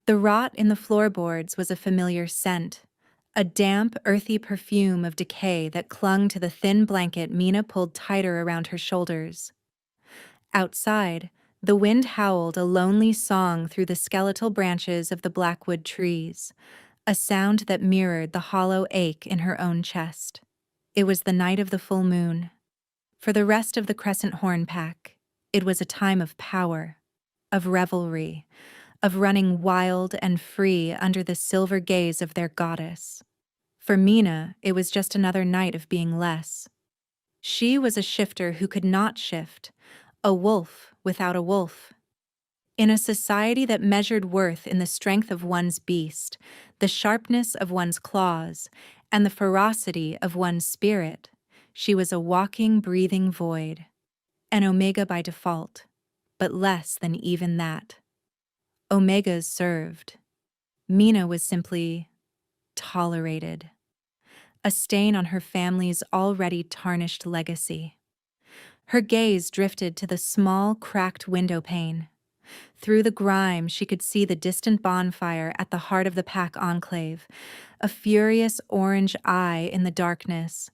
The rot in the floorboards was a familiar scent, a damp, earthy perfume of decay that clung to the thin blanket Mina pulled tighter around her shoulders. Outside, the wind howled a lonely song through the skeletal branches of the blackwood trees, a sound that mirrored the hollow ache in her own chest. It was the night of the full moon. For the rest of the Crescent Horn pack, it was a time of power, of revelry, of running wild and free under the silver gaze of their goddess. For Mina, it was just another night of being less. She was a shifter who could not shift, a wolf without a wolf. In a society that measured worth in the strength of one's beast, the sharpness of one's claws, and the ferocity of one's spirit, she was a walking, breathing void. An omega by default, but less than even that. Omegas served. Mina was simply tolerated. A stain on her family's already tarnished legacy. Her gaze drifted to the small, cracked window pane. Through the grime, she could see the distant bonfire at the heart of the pack enclave, a furious orange eye in the darkness.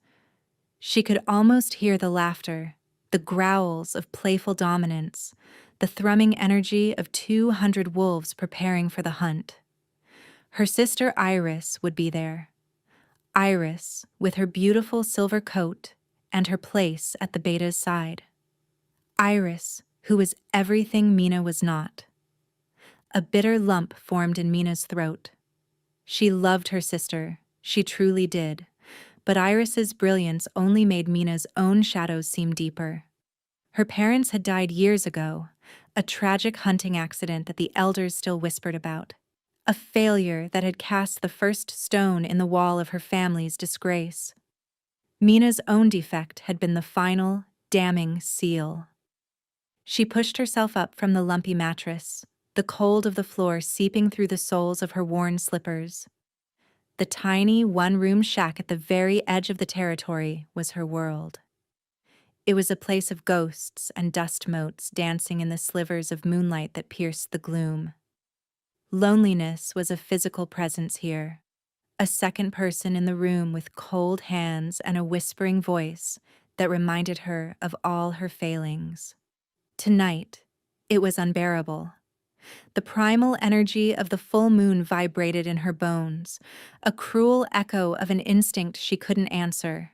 She could almost hear the laughter, the growls of playful dominance, the thrumming energy of 200 wolves preparing for the hunt. Her sister Iris would be there. Iris, with her beautiful silver coat and her place at the beta's side. Iris, who was everything Mina was not. A bitter lump formed in Mina's throat. She loved her sister, she truly did, but Iris's brilliance only made Mina's own shadows seem deeper. Her parents had died years ago, a tragic hunting accident that the elders still whispered about. A failure that had cast the first stone in the wall of her family's disgrace. Mina's own defect had been the final, damning seal. She pushed herself up from the lumpy mattress, the cold of the floor seeping through the soles of her worn slippers. The tiny, one-room shack at the very edge of the territory was her world. It was a place of ghosts and dust motes dancing in the slivers of moonlight that pierced the gloom. Loneliness was a physical presence here, a second person in the room with cold hands and a whispering voice that reminded her of all her failings. Tonight, it was unbearable. The primal energy of the full moon vibrated in her bones, a cruel echo of an instinct she couldn't answer.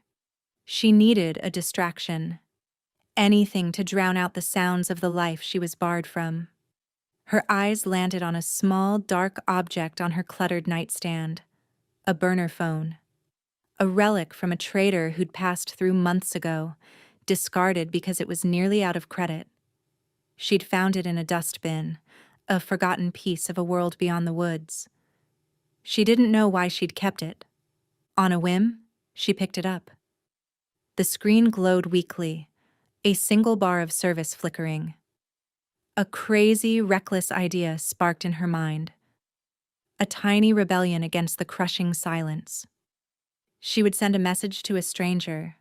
She needed a distraction, anything to drown out the sounds of the life she was barred from. Her eyes landed on a small, dark object on her cluttered nightstand, a burner phone. A relic from a trader who'd passed through months ago, discarded because it was nearly out of credit. She'd found it in a dustbin, a forgotten piece of a world beyond the woods. She didn't know why she'd kept it. On a whim, she picked it up. The screen glowed weakly, a single bar of service flickering. A crazy, reckless idea sparked in her mind. A tiny rebellion against the crushing silence. She would send a message to a stranger,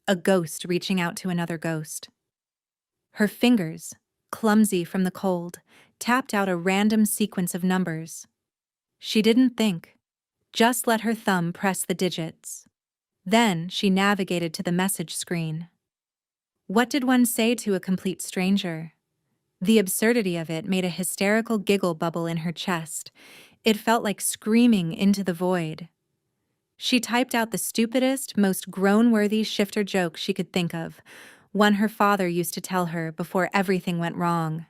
a ghost reaching out to another ghost. Her fingers, clumsy from the cold, tapped out a random sequence of numbers. She didn't think, just let her thumb press the digits. Then she navigated to the message screen. What did one say to a complete stranger? The absurdity of it made a hysterical giggle bubble in her chest. It felt like screaming into the void. She typed out the stupidest, most groan-worthy shifter joke she could think of, one her father used to tell her before everything went wrong.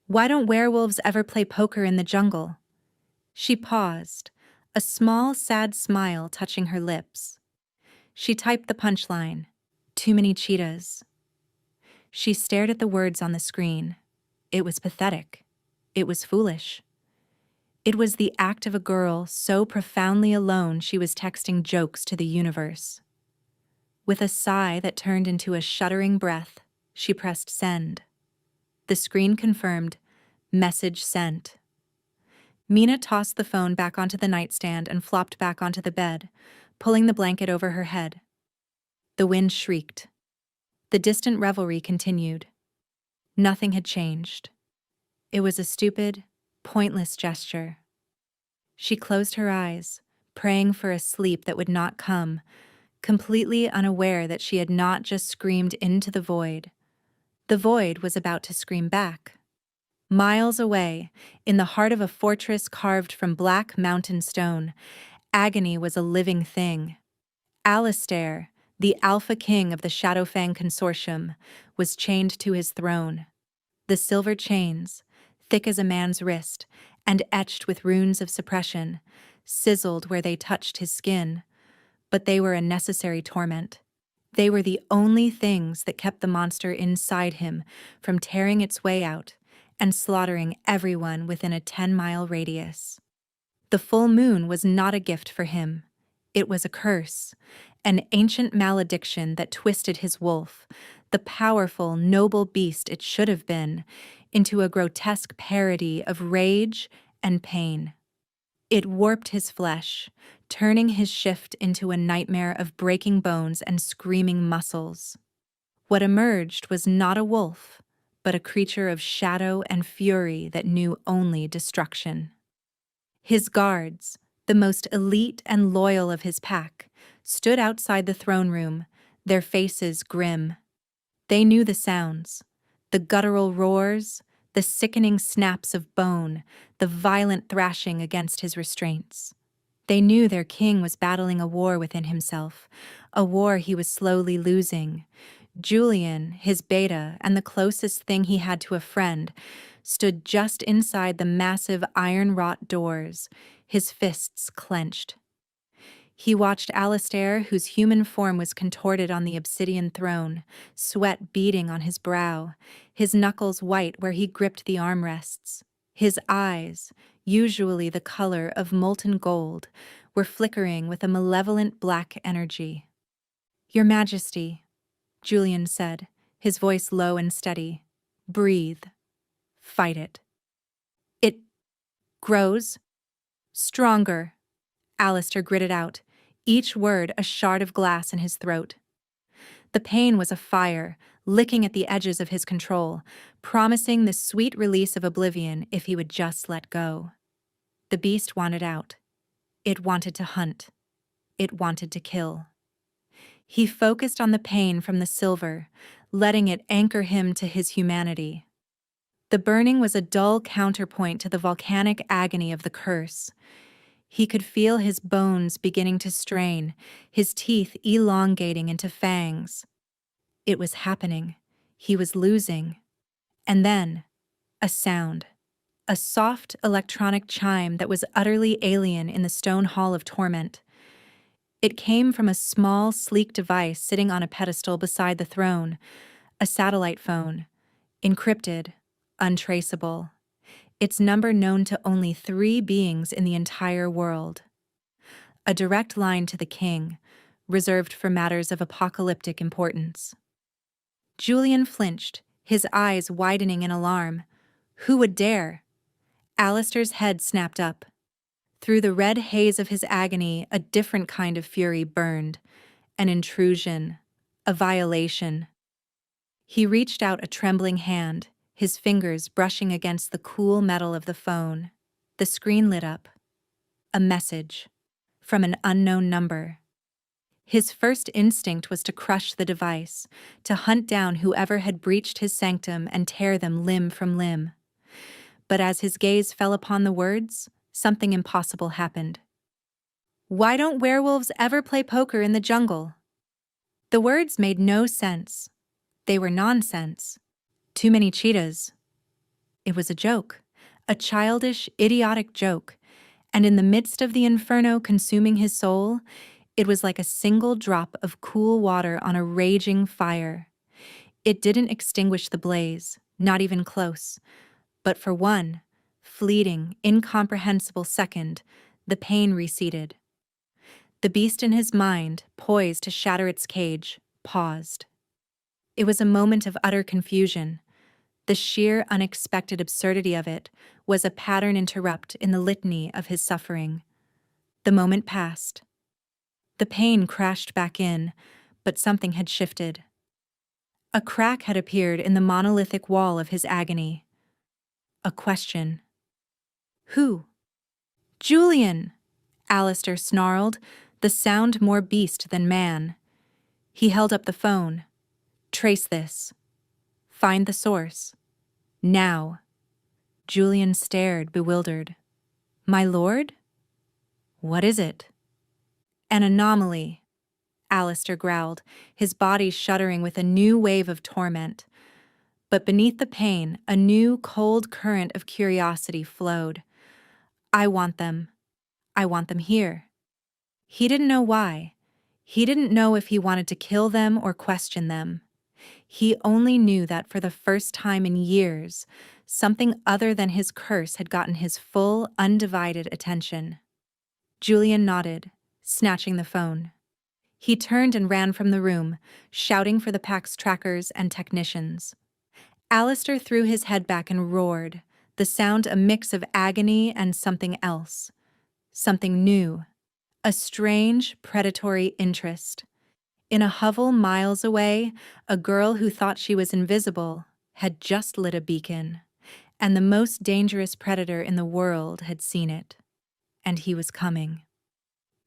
Why don't werewolves ever play poker in the jungle? She paused, a small, sad smile touching her lips. She typed the punchline, too many cheetahs. She stared at the words on the screen. It was pathetic. It was foolish. It was the act of a girl so profoundly alone she was texting jokes to the universe. With a sigh that turned into a shuddering breath, she pressed send. The screen confirmed, message sent. Mina tossed the phone back onto the nightstand and flopped back onto the bed, pulling the blanket over her head. The wind shrieked. The distant revelry continued. Nothing had changed. It was a stupid, pointless gesture. She closed her eyes, praying for a sleep that would not come, completely unaware that she had not just screamed into the void. The void was about to scream back. Miles away, in the heart of a fortress carved from black mountain stone, agony was a living thing. Alistair, the Alpha King of the Shadowfang Consortium, was chained to his throne. The silver chains, thick as a man's wrist and etched with runes of suppression, sizzled where they touched his skin, but they were a necessary torment. They were the only things that kept the monster inside him from tearing its way out and slaughtering everyone within a 10-mile radius. The full moon was not a gift for him. It was a curse, an ancient malediction that twisted his wolf, the powerful, noble beast it should have been, into a grotesque parody of rage and pain. It warped his flesh, turning his shift into a nightmare of breaking bones and screaming muscles. What emerged was not a wolf, but a creature of shadow and fury that knew only destruction. His guards, the most elite and loyal of his pack, stood outside the throne room, their faces grim. They knew the sounds, the guttural roars, the sickening snaps of bone, the violent thrashing against his restraints. They knew their king was battling a war within himself, a war he was slowly losing. Julian, his beta, and the closest thing he had to a friend, stood just inside the massive iron-wrought doors, his fists clenched. He watched Alistair, whose human form was contorted on the obsidian throne, sweat beading on his brow, his knuckles white where he gripped the armrests. His eyes, usually the color of molten gold, were flickering with a malevolent black energy. "Your Majesty," Julian said, his voice low and steady. "Breathe. Fight it." "It grows stronger," Alistair gritted out, each word a shard of glass in his throat. The pain was a fire, licking at the edges of his control, promising the sweet release of oblivion if he would just let go. The beast wanted out. It wanted to hunt. It wanted to kill. He focused on the pain from the silver, letting it anchor him to his humanity. The burning was a dull counterpoint to the volcanic agony of the curse. He could feel his bones beginning to strain, his teeth elongating into fangs. It was happening. He was losing. And then, a sound. A soft electronic chime that was utterly alien in the stone hall of torment. It came from a small, sleek device sitting on a pedestal beside the throne, a satellite phone, encrypted, untraceable. Its number known to only 3 beings in the entire world. A direct line to the king, reserved for matters of apocalyptic importance. Julian flinched, his eyes widening in alarm. Who would dare? Alistair's head snapped up. Through the red haze of his agony, a different kind of fury burned. An intrusion. A violation. He reached out a trembling hand, his fingers brushing against the cool metal of the phone. The screen lit up. A message. From an unknown number. His first instinct was to crush the device, to hunt down whoever had breached his sanctum and tear them limb from limb. But as his gaze fell upon the words, something impossible happened. "Why don't werewolves ever play poker in the jungle?" The words made no sense. They were nonsense. Too many cheetahs. It was a joke, a childish, idiotic joke, and in the midst of the inferno consuming his soul, it was like a single drop of cool water on a raging fire. It didn't extinguish the blaze, not even close, but for one fleeting, incomprehensible second, the pain receded. The beast in his mind, poised to shatter its cage, paused. It was a moment of utter confusion. The sheer, unexpected absurdity of it was a pattern interrupt in the litany of his suffering. The moment passed. The pain crashed back in, but something had shifted. A crack had appeared in the monolithic wall of his agony. A question. Who? Julian! Alistair snarled, the sound more beast than man. He held up the phone. Trace this. Find the source. Now. Julian stared, bewildered. My lord? What is it? An anomaly, Alistair growled, his body shuddering with a new wave of torment. But beneath the pain, a new, cold current of curiosity flowed. I want them. I want them here. He didn't know why. He didn't know if he wanted to kill them or question them. He only knew that for the first time in years, something other than his curse had gotten his full, undivided attention. Julian nodded, snatching the phone. He turned and ran from the room, shouting for the pack's trackers and technicians. Alistair threw his head back and roared, the sound a mix of agony and something else. Something new. A strange, predatory interest. In a hovel miles away, a girl who thought she was invisible had just lit a beacon, and the most dangerous predator in the world had seen it. And he was coming.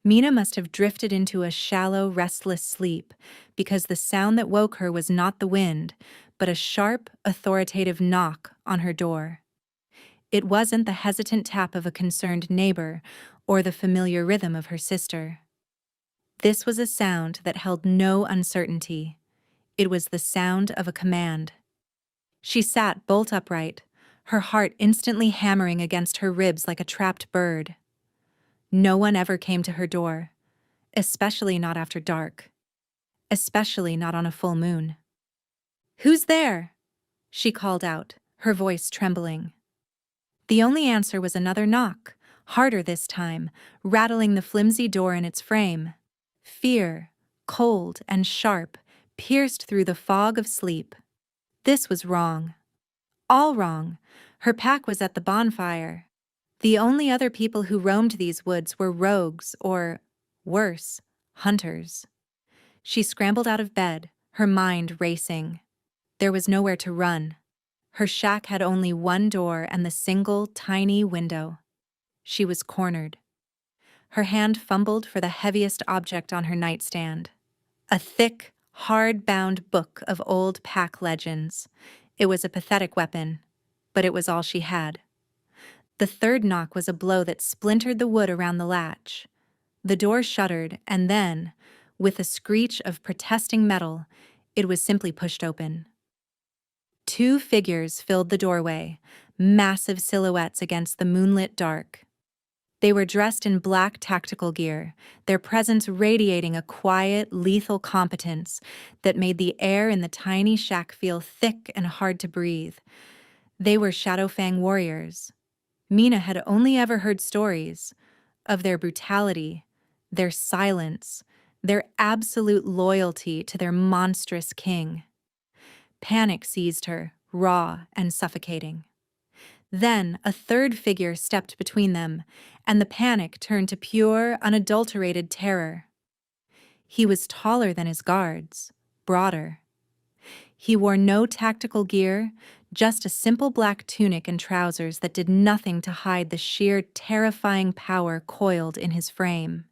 Mina must have drifted into a shallow, restless sleep because the sound that woke her was not the wind, but a sharp, authoritative knock on her door. It wasn't the hesitant tap of a concerned neighbor or the familiar rhythm of her sister. This was a sound that held no uncertainty. It was the sound of a command. She sat bolt upright, her heart instantly hammering against her ribs like a trapped bird. No one ever came to her door, especially not after dark, especially not on a full moon. "Who's there?" she called out, her voice trembling. The only answer was another knock, harder this time, rattling the flimsy door in its frame. Fear, cold and sharp, pierced through the fog of sleep. This was wrong. All wrong. Her pack was at the bonfire. The only other people who roamed these woods were rogues or, worse, hunters. She scrambled out of bed, her mind racing. There was nowhere to run. Her shack had only one door and the single, tiny window. She was cornered. Her hand fumbled for the heaviest object on her nightstand. A thick, hard-bound book of old pack legends. It was a pathetic weapon, but it was all she had. The third knock was a blow that splintered the wood around the latch. The door shuddered, and then, with a screech of protesting metal, it was simply pushed open. Two figures filled the doorway, massive silhouettes against the moonlit dark. They were dressed in black tactical gear, their presence radiating a quiet, lethal competence that made the air in the tiny shack feel thick and hard to breathe. They were Shadowfang warriors. Mina had only ever heard stories of their brutality, their silence, their absolute loyalty to their monstrous king. Panic seized her, raw and suffocating. Then a third figure stepped between them, and the panic turned to pure, unadulterated terror. He was taller than his guards, broader. He wore no tactical gear, just a simple black tunic and trousers that did nothing to hide the sheer, terrifying power coiled in his frame.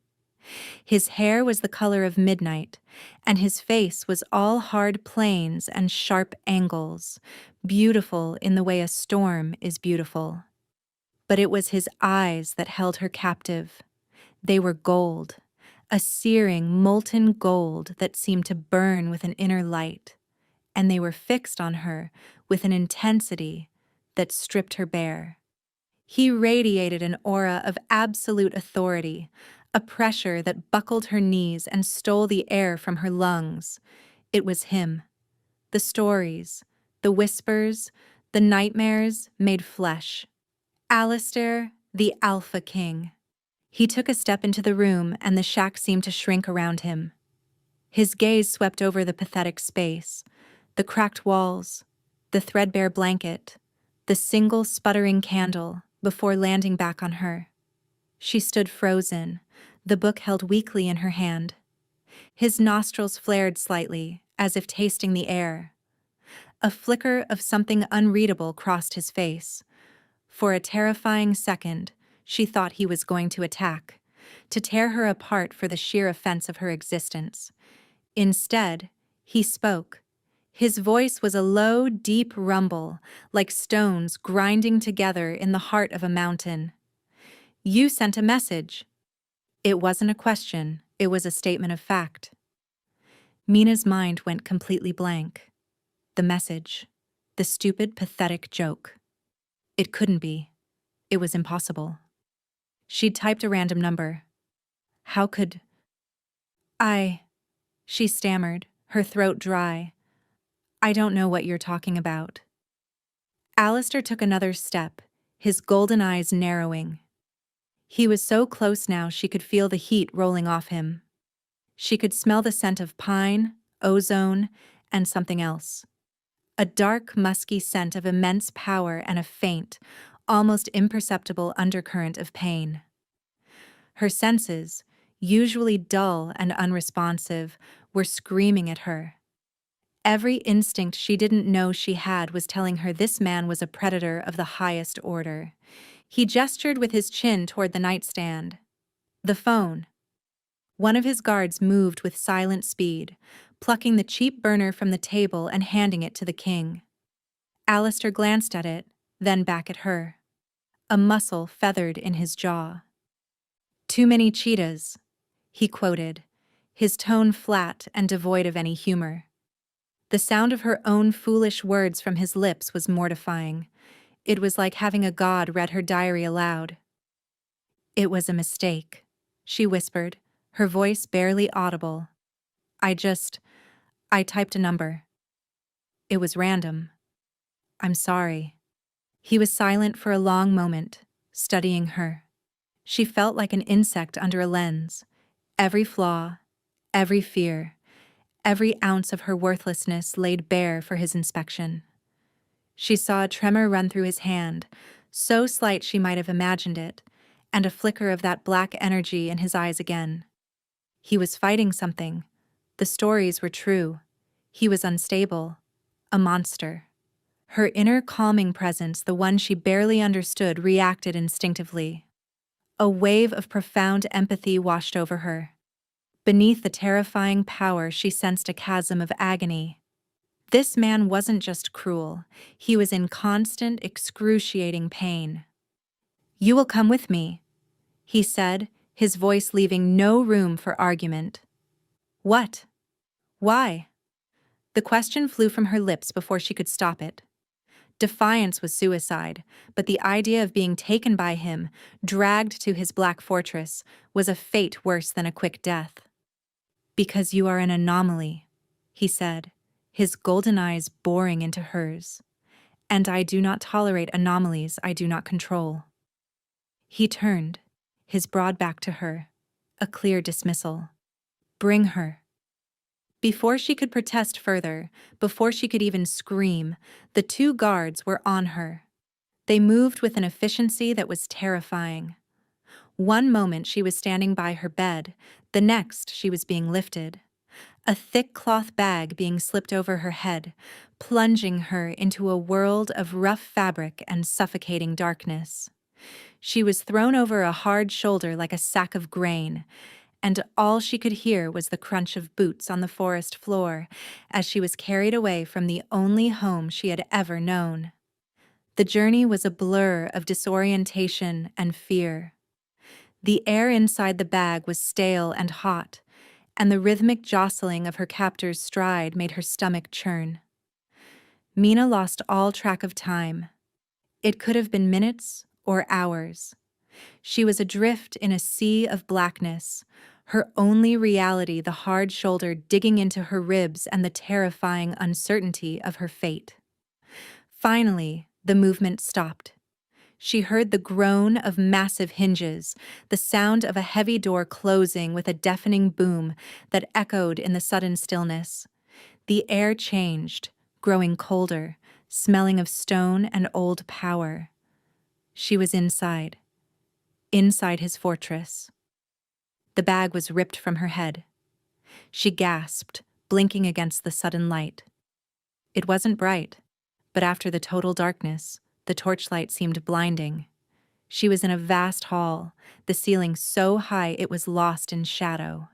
His hair was the color of midnight, and his face was all hard planes and sharp angles, beautiful in the way a storm is beautiful. But it was his eyes that held her captive. They were gold, a searing, molten gold that seemed to burn with an inner light, and they were fixed on her with an intensity that stripped her bare. He radiated an aura of absolute authority, a pressure that buckled her knees and stole the air from her lungs. It was him. The stories, the whispers, the nightmares made flesh. Alistair, the Alpha King. He took a step into the room, and the shack seemed to shrink around him. His gaze swept over the pathetic space, the cracked walls, the threadbare blanket, the single sputtering candle, before landing back on her. She stood frozen, the book held weakly in her hand. His nostrils flared slightly, as if tasting the air. A flicker of something unreadable crossed his face. For a terrifying second, she thought he was going to attack, to tear her apart for the sheer offense of her existence. Instead, he spoke. His voice was a low, deep rumble, like stones grinding together in the heart of a mountain. "You sent a message." It wasn't a question, it was a statement of fact. Mina's mind went completely blank. The message. The stupid, pathetic joke. It couldn't be. It was impossible. She'd typed a random number. How could... She stammered, her throat dry. "I don't know what you're talking about." Alistair took another step, his golden eyes narrowing. He was so close now she could feel the heat rolling off him. She could smell the scent of pine, ozone, and something else. A dark, musky scent of immense power and a faint, almost imperceptible undercurrent of pain. Her senses, usually dull and unresponsive, were screaming at her. Every instinct she didn't know she had was telling her this man was a predator of the highest order. He gestured with his chin toward the nightstand. The phone. One of his guards moved with silent speed, plucking the cheap burner from the table and handing it to the king. Alistair glanced at it, then back at her. A muscle feathered in his jaw. "Too many cheetahs," he quoted, his tone flat and devoid of any humor. The sound of her own foolish words from his lips was mortifying. It was like having a god read her diary aloud. "It was a mistake," she whispered, her voice barely audible. I typed a number. It was random. I'm sorry." He was silent for a long moment, studying her. She felt like an insect under a lens. Every flaw, every fear, every ounce of her worthlessness laid bare for his inspection. She saw a tremor run through his hand, so slight she might have imagined it, and a flicker of that black energy in his eyes again. He was fighting something. The stories were true. He was unstable, a monster. Her inner calming presence, the one she barely understood, reacted instinctively. A wave of profound empathy washed over her. Beneath the terrifying power, she sensed a chasm of agony. This man wasn't just cruel, he was in constant, excruciating pain. "You will come with me," he said, his voice leaving no room for argument. "What? Why?" The question flew from her lips before she could stop it. Defiance was suicide, but the idea of being taken by him, dragged to his black fortress, was a fate worse than a quick death. "Because you are an anomaly," he said, his golden eyes boring into hers. "And I do not tolerate anomalies I do not control." He turned, his broad back to her, a clear dismissal. "Bring her." Before she could protest further, before she could even scream, the two guards were on her. They moved with an efficiency that was terrifying. One moment she was standing by her bed, the next she was being lifted. A thick cloth bag being slipped over her head, plunging her into a world of rough fabric and suffocating darkness. She was thrown over a hard shoulder like a sack of grain, and all she could hear was the crunch of boots on the forest floor as she was carried away from the only home she had ever known. The journey was a blur of disorientation and fear. The air inside the bag was stale and hot, and the rhythmic jostling of her captor's stride made her stomach churn. Mina lost all track of time. It could have been minutes or hours. She was adrift in a sea of blackness, her only reality the hard shoulder digging into her ribs and the terrifying uncertainty of her fate. Finally, the movement stopped. She heard the groan of massive hinges, the sound of a heavy door closing with a deafening boom that echoed in the sudden stillness. The air changed, growing colder, smelling of stone and old power. She was inside his fortress. The bag was ripped from her head. She gasped, blinking against the sudden light. It wasn't bright, but after the total darkness, The torchlight seemed blinding. She was in a vast hall, the ceiling so high it was lost in shadow.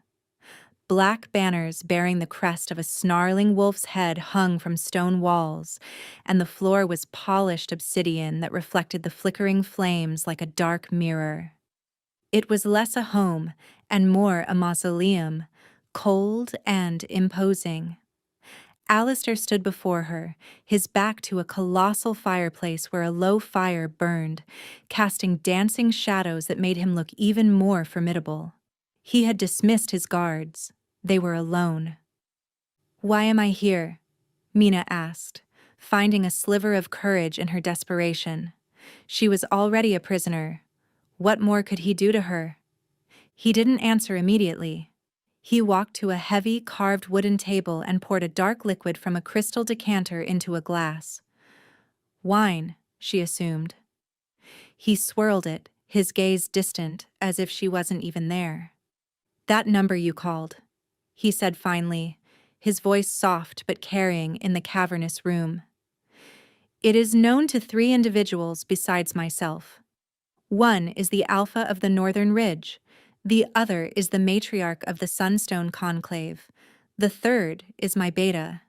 Black banners bearing the crest of a snarling wolf's head hung from stone walls, and the floor was polished obsidian that reflected the flickering flames like a dark mirror. It was less a home and more a mausoleum, cold and imposing. Alistair stood before her, his back to a colossal fireplace where a low fire burned, casting dancing shadows that made him look even more formidable. He had dismissed his guards. They were alone. "Why am I here?" Mina asked, finding a sliver of courage in her desperation. She was already a prisoner. What more could he do to her? He didn't answer immediately. He walked to a heavy, carved wooden table and poured a dark liquid from a crystal decanter into a glass. Wine, she assumed. He swirled it, his gaze distant, as if she wasn't even there. "That number you called," he said finally, his voice soft but carrying in the cavernous room. "It is known to 3 individuals besides myself. One is the Alpha of the Northern Ridge. The other is the matriarch of the Sunstone Conclave. The third is my beta.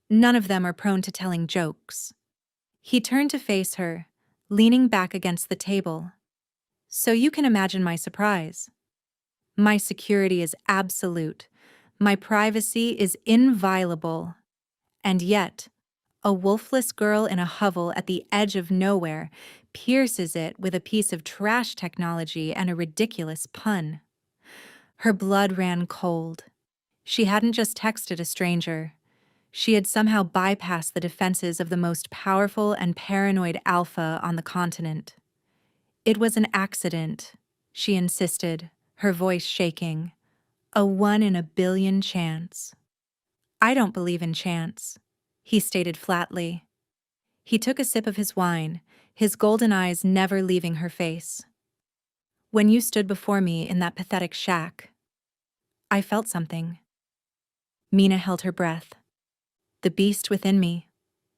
None of them are prone to telling jokes." He turned to face her, leaning back against the table. "So you can imagine my surprise. My security is absolute. My privacy is inviolable. And yet, a wolfless girl in a hovel at the edge of nowhere pierces it with a piece of trash technology and a ridiculous pun." Her blood ran cold. She hadn't just texted a stranger. She had somehow bypassed the defenses of the most powerful and paranoid alpha on the continent. "It was an accident," she insisted, her voice shaking. "A 1 in a billion chance." "I don't believe in chance," he stated flatly. He took a sip of his wine, his golden eyes never leaving her face. "When you stood before me in that pathetic shack, I felt something." Mina held her breath. "The beast within me,"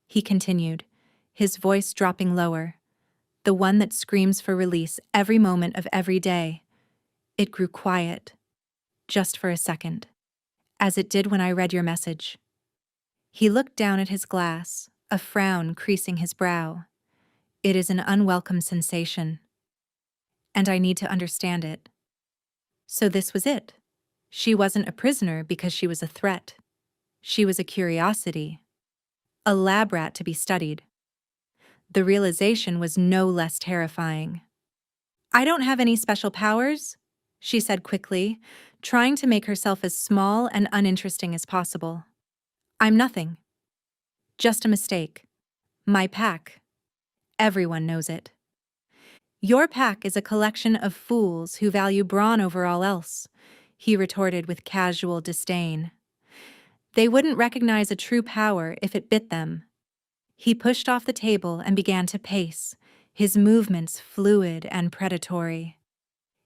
he continued, his voice dropping lower, "the one that screams for release every moment of every day. It grew quiet, just for a second, as it did when I read your message." He looked down at his glass, a frown creasing his brow. "It is an unwelcome sensation, and I need to understand it." So this was it. She wasn't a prisoner because she was a threat. She was a curiosity, a lab rat to be studied. The realization was no less terrifying. "I don't have any special powers," she said quickly, trying to make herself as small and uninteresting as possible. "I'm nothing. Just a mistake. My pack. Everyone knows it." "Your pack is a collection of fools who value brawn over all else," he retorted with casual disdain. "They wouldn't recognize a true power if it bit them." He pushed off the table and began to pace, his movements fluid and predatory.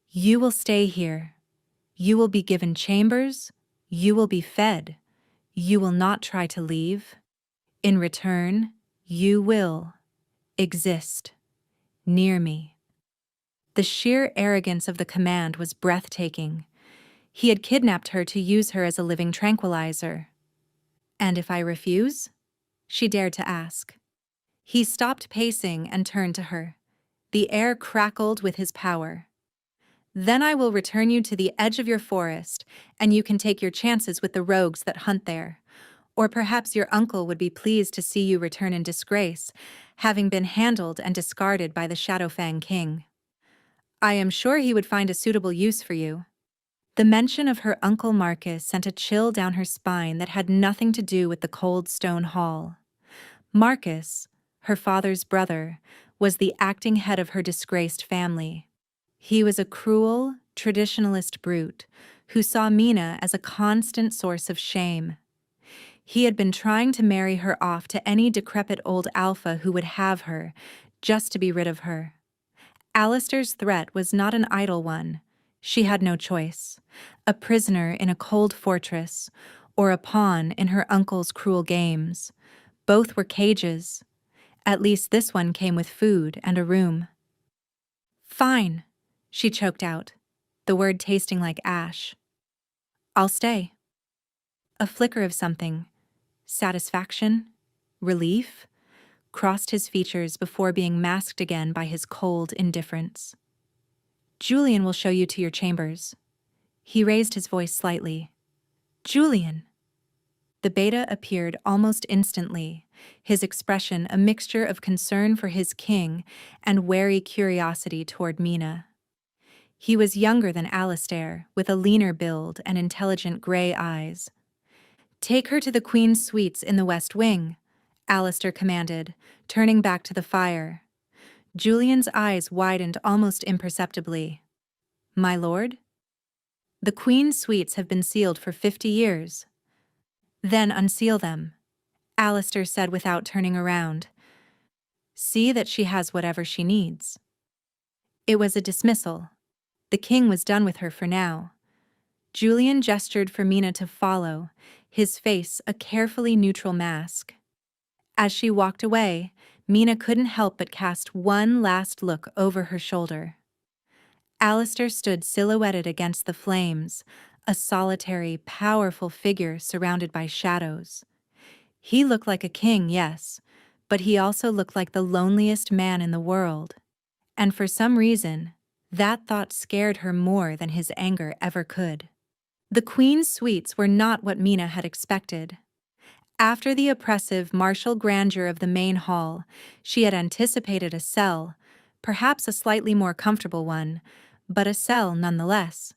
"You will stay here. You will be given chambers. You will be fed. You will not try to leave. In return, you will exist near me." The sheer arrogance of the command was breathtaking. He had kidnapped her to use her as a living tranquilizer. "And if I refuse?" she dared to ask. He stopped pacing and turned to her. The air crackled with his power. "Then I will return you to the edge of your forest, and you can take your chances with the rogues that hunt there. Or perhaps your uncle would be pleased to see you return in disgrace, having been handled and discarded by the Shadowfang King. I am sure he would find a suitable use for you." The mention of her Uncle Marcus sent a chill down her spine that had nothing to do with the cold stone hall. Marcus, her father's brother, was the acting head of her disgraced family. He was a cruel, traditionalist brute who saw Mina as a constant source of shame. He had been trying to marry her off to any decrepit old alpha who would have her, just to be rid of her. Alistair's threat was not an idle one. She had no choice. A prisoner in a cold fortress, or a pawn in her uncle's cruel games. Both were cages, At least this one came with food and a room. "Fine," she choked out, the word tasting like ash. "I'll stay." A flicker of something, satisfaction, relief, crossed his features before being masked again by his cold indifference. "Julian will show you to your chambers." He raised his voice slightly. "Julian!" The beta appeared almost instantly, his expression a mixture of concern for his king and wary curiosity toward Mina. He was younger than Alistair, with a leaner build and intelligent gray eyes. "Take her to the Queen's suites in the West Wing," Alistair commanded, turning back to the fire. Julian's eyes widened almost imperceptibly. "My lord?" "The Queen's suites have been sealed for 50 years. "Then unseal them," Alistair said without turning around. "See that she has whatever she needs." It was a dismissal. The king was done with her for now. Julian gestured for Mina to follow, his face a carefully neutral mask. As she walked away, Mina couldn't help but cast one last look over her shoulder. Alistair stood silhouetted against the flames, a solitary, powerful figure surrounded by shadows. He looked like a king, yes, but he also looked like the loneliest man in the world. And for some reason, that thought scared her more than his anger ever could. The Queen's suites were not what Mina had expected. After the oppressive, martial grandeur of the main hall, she had anticipated a cell, perhaps a slightly more comfortable one, but a cell nonetheless.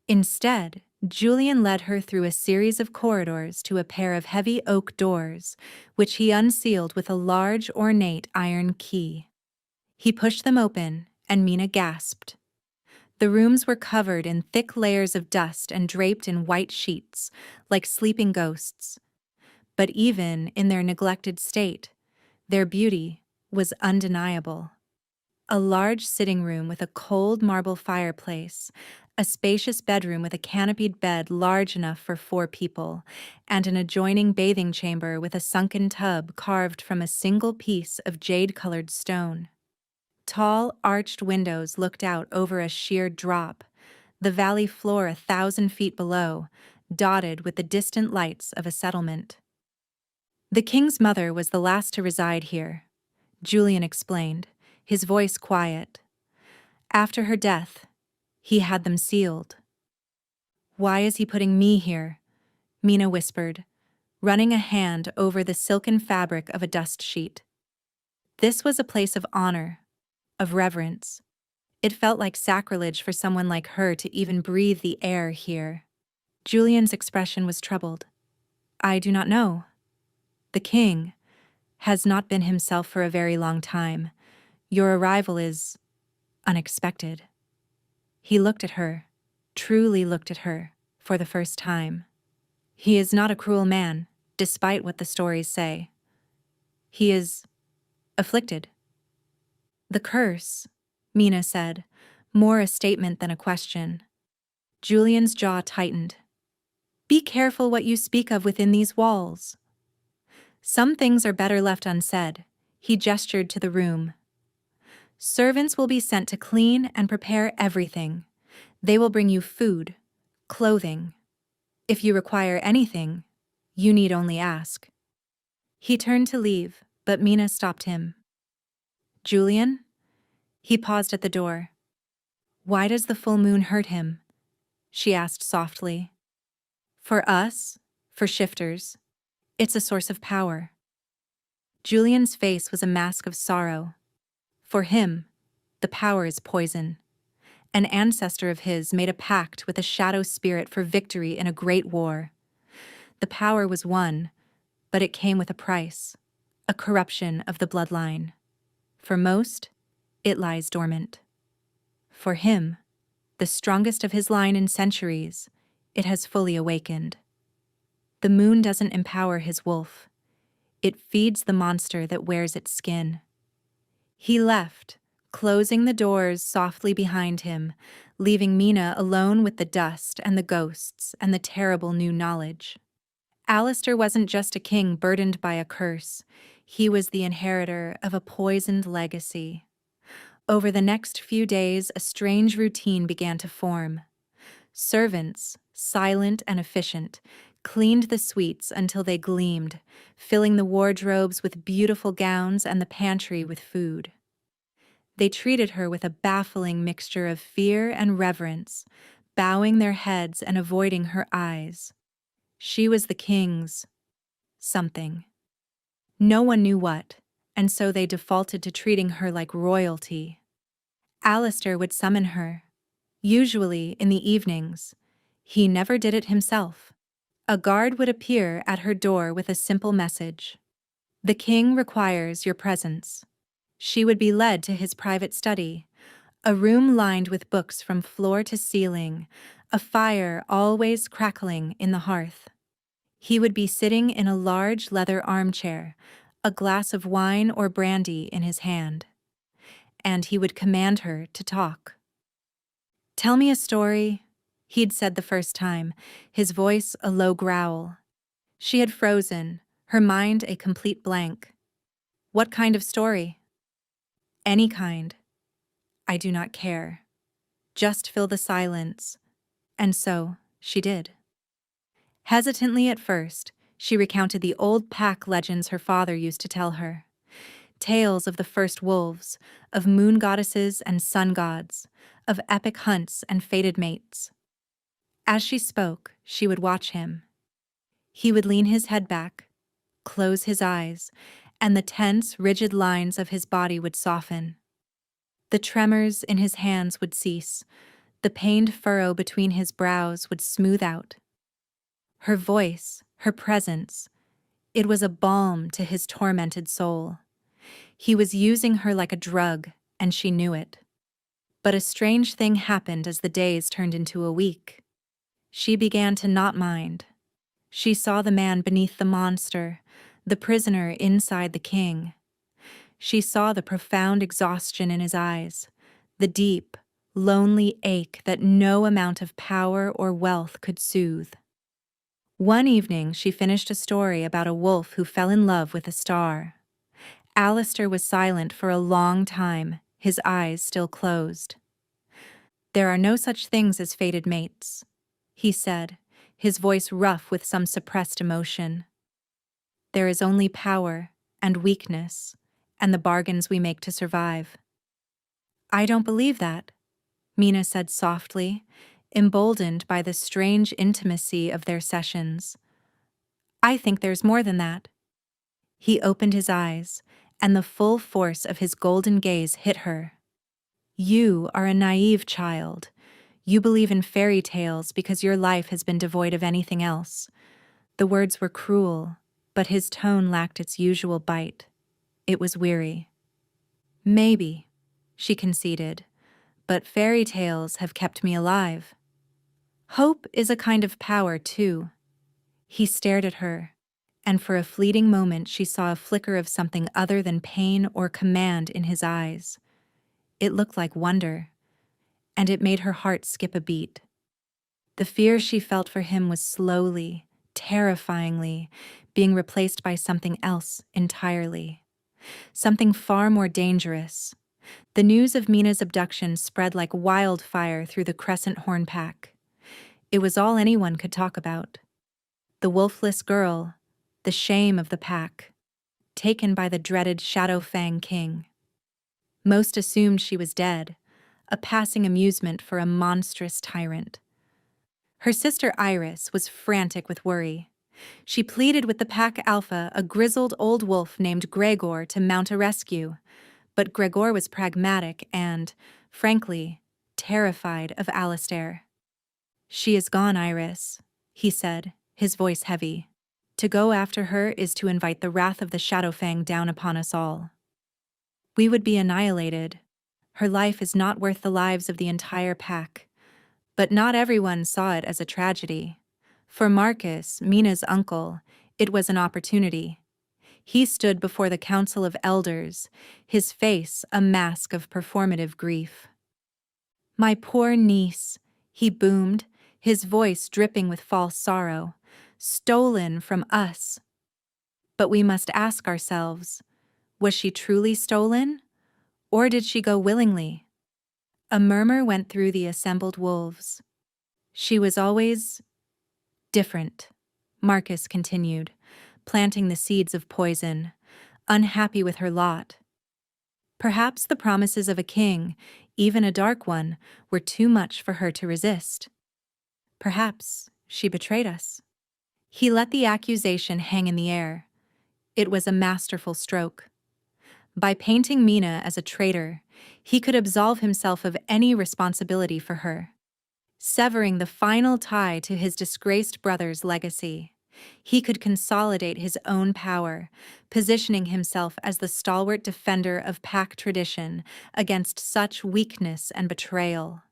Instead, Julian led her through a series of corridors to a pair of heavy oak doors, which he unsealed with a large, ornate iron key. He pushed them open, and Mina gasped. The rooms were covered in thick layers of dust and draped in white sheets, like sleeping ghosts. But even in their neglected state, their beauty was undeniable. A large sitting room with a cold marble fireplace, a spacious bedroom with a canopied bed large enough for 4 people, and an adjoining bathing chamber with a sunken tub carved from a single piece of jade-colored stone. Tall, arched windows looked out over a sheer drop, the valley floor 1,000 feet below, dotted with the distant lights of a settlement. The king's mother was the last to reside here, Julian explained, his voice quiet. After her death, he had them sealed. "Why is he putting me here?" Mina whispered, running a hand over the silken fabric of a dust sheet. This was a place of honor, of reverence. It felt like sacrilege for someone like her to even breathe the air here. Julian's expression was troubled. "I do not know. The king has not been himself for a very long time. Your arrival is unexpected." He looked at her, truly looked at her, for the first time. "He is not a cruel man, despite what the stories say. He is afflicted." "The curse," Mina said, more a statement than a question. Julian's jaw tightened. "Be careful what you speak of within these walls." "Some things are better left unsaid," he gestured to the room. "Servants will be sent to clean and prepare everything. They will bring you food, clothing. If you require anything, you need only ask." He turned to leave, but Mina stopped him. "Julian?" He paused at the door. "Why does the full moon hurt him?" she asked softly. "For us, for shifters, it's a source of power." Julian's face was a mask of sorrow. For him, the power is poison. An ancestor of his made a pact with a shadow spirit for victory in a great war. The power was won, but it came with a price, a corruption of the bloodline. For most, it lies dormant. For him, the strongest of his line in centuries, it has fully awakened. The moon doesn't empower his wolf. It feeds the monster that wears its skin. He left, closing the doors softly behind him, leaving Mina alone with the dust and the ghosts and the terrible new knowledge. Alistair wasn't just a king burdened by a curse. He was the inheritor of a poisoned legacy. Over the next few days, a strange routine began to form. Servants, silent and efficient, cleaned the suites until they gleamed, filling the wardrobes with beautiful gowns and the pantry with food. They treated her with a baffling mixture of fear and reverence, bowing their heads and avoiding her eyes. She was the king's something. No one knew what, and so they defaulted to treating her like royalty. Alistair would summon her, usually in the evenings. He never did it himself. A guard would appear at her door with a simple message. "The king requires your presence." She would be led to his private study, a room lined with books from floor to ceiling, a fire always crackling in the hearth. He would be sitting in a large leather armchair, a glass of wine or brandy in his hand. And he would command her to talk. "Tell me a story," he'd said the first time, his voice a low growl. She had frozen, her mind a complete blank. "What kind of story?" "Any kind. I do not care. Just fill the silence." And so she did. Hesitantly at first, she recounted the old pack legends her father used to tell her. Tales of the first wolves, of moon goddesses and sun gods, of epic hunts and fated mates. As she spoke, she would watch him. He would lean his head back, close his eyes, and the tense, rigid lines of his body would soften. The tremors in his hands would cease. The pained furrow between his brows would smooth out. Her voice, her presence, it was a balm to his tormented soul. He was using her like a drug, and she knew it. But a strange thing happened as the days turned into a week. She began to not mind. She saw the man beneath the monster, the prisoner inside the king. She saw the profound exhaustion in his eyes, the deep, lonely ache that no amount of power or wealth could soothe. One evening, she finished a story about a wolf who fell in love with a star. Alistair was silent for a long time, his eyes still closed. "There are no such things as fated mates," he said, his voice rough with some suppressed emotion. "There is only power and weakness, and the bargains we make to survive." "I don't believe that," Mina said softly, emboldened by the strange intimacy of their sessions. "I think there's more than that." He opened his eyes, and the full force of his golden gaze hit her. "You are a naive child. You believe in fairy tales because your life has been devoid of anything else." The words were cruel, but his tone lacked its usual bite. It was weary. "Maybe," she conceded, "but fairy tales have kept me alive." "Hope is a kind of power, too." He stared at her, and for a fleeting moment she saw a flicker of something other than pain or command in his eyes. It looked like wonder, and it made her heart skip a beat. The fear she felt for him was slowly, terrifyingly, being replaced by something else entirely. Something far more dangerous. The news of Mina's abduction spread like wildfire through the Crescent Horn pack. It was all anyone could talk about. The wolfless girl, the shame of the pack, taken by the dreaded Shadow Fang King. Most assumed she was dead, a passing amusement for a monstrous tyrant. Her sister Iris was frantic with worry. She pleaded with the pack alpha, a grizzled old wolf named Gregor, to mount a rescue, but Gregor was pragmatic and, frankly, terrified of Alistair. "She is gone, Iris," he said, his voice heavy. "To go after her is to invite the wrath of the Shadowfang down upon us all. We would be annihilated. Her life is not worth the lives of the entire pack." But not everyone saw it as a tragedy. For Marcus, Mina's uncle, it was an opportunity. He stood before the council of elders, his face a mask of performative grief. "My poor niece," he boomed, his voice dripping with false sorrow, "stolen from us." But we must ask ourselves, was she truly stolen? Or did she go willingly? A murmur went through the assembled wolves. She was always different, Marcus continued, planting the seeds of poison, unhappy with her lot. Perhaps the promises of a king, even a dark one, were too much for her to resist. Perhaps she betrayed us. He let the accusation hang in the air. It was a masterful stroke. By painting Mina as a traitor, he could absolve himself of any responsibility for her. Severing the final tie to his disgraced brother's legacy, he could consolidate his own power, positioning himself as the stalwart defender of pack tradition against such weakness and betrayal.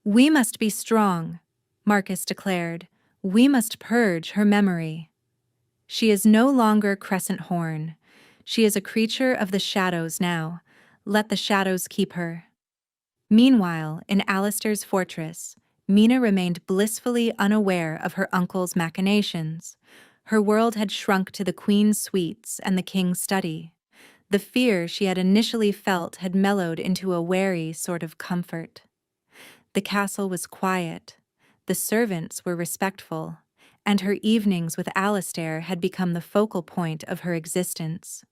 "We must be strong," Marcus declared. "We must purge her memory. She is no longer Crescent Horn. She is a creature of the shadows now. Let the shadows keep her." Meanwhile, in Alistair's fortress, Mina remained blissfully unaware of her uncle's machinations. Her world had shrunk to the queen's suites and the king's study. The fear she had initially felt had mellowed into a wary sort of comfort. The castle was quiet, the servants were respectful, and her evenings with Alistair had become the focal point of her existence.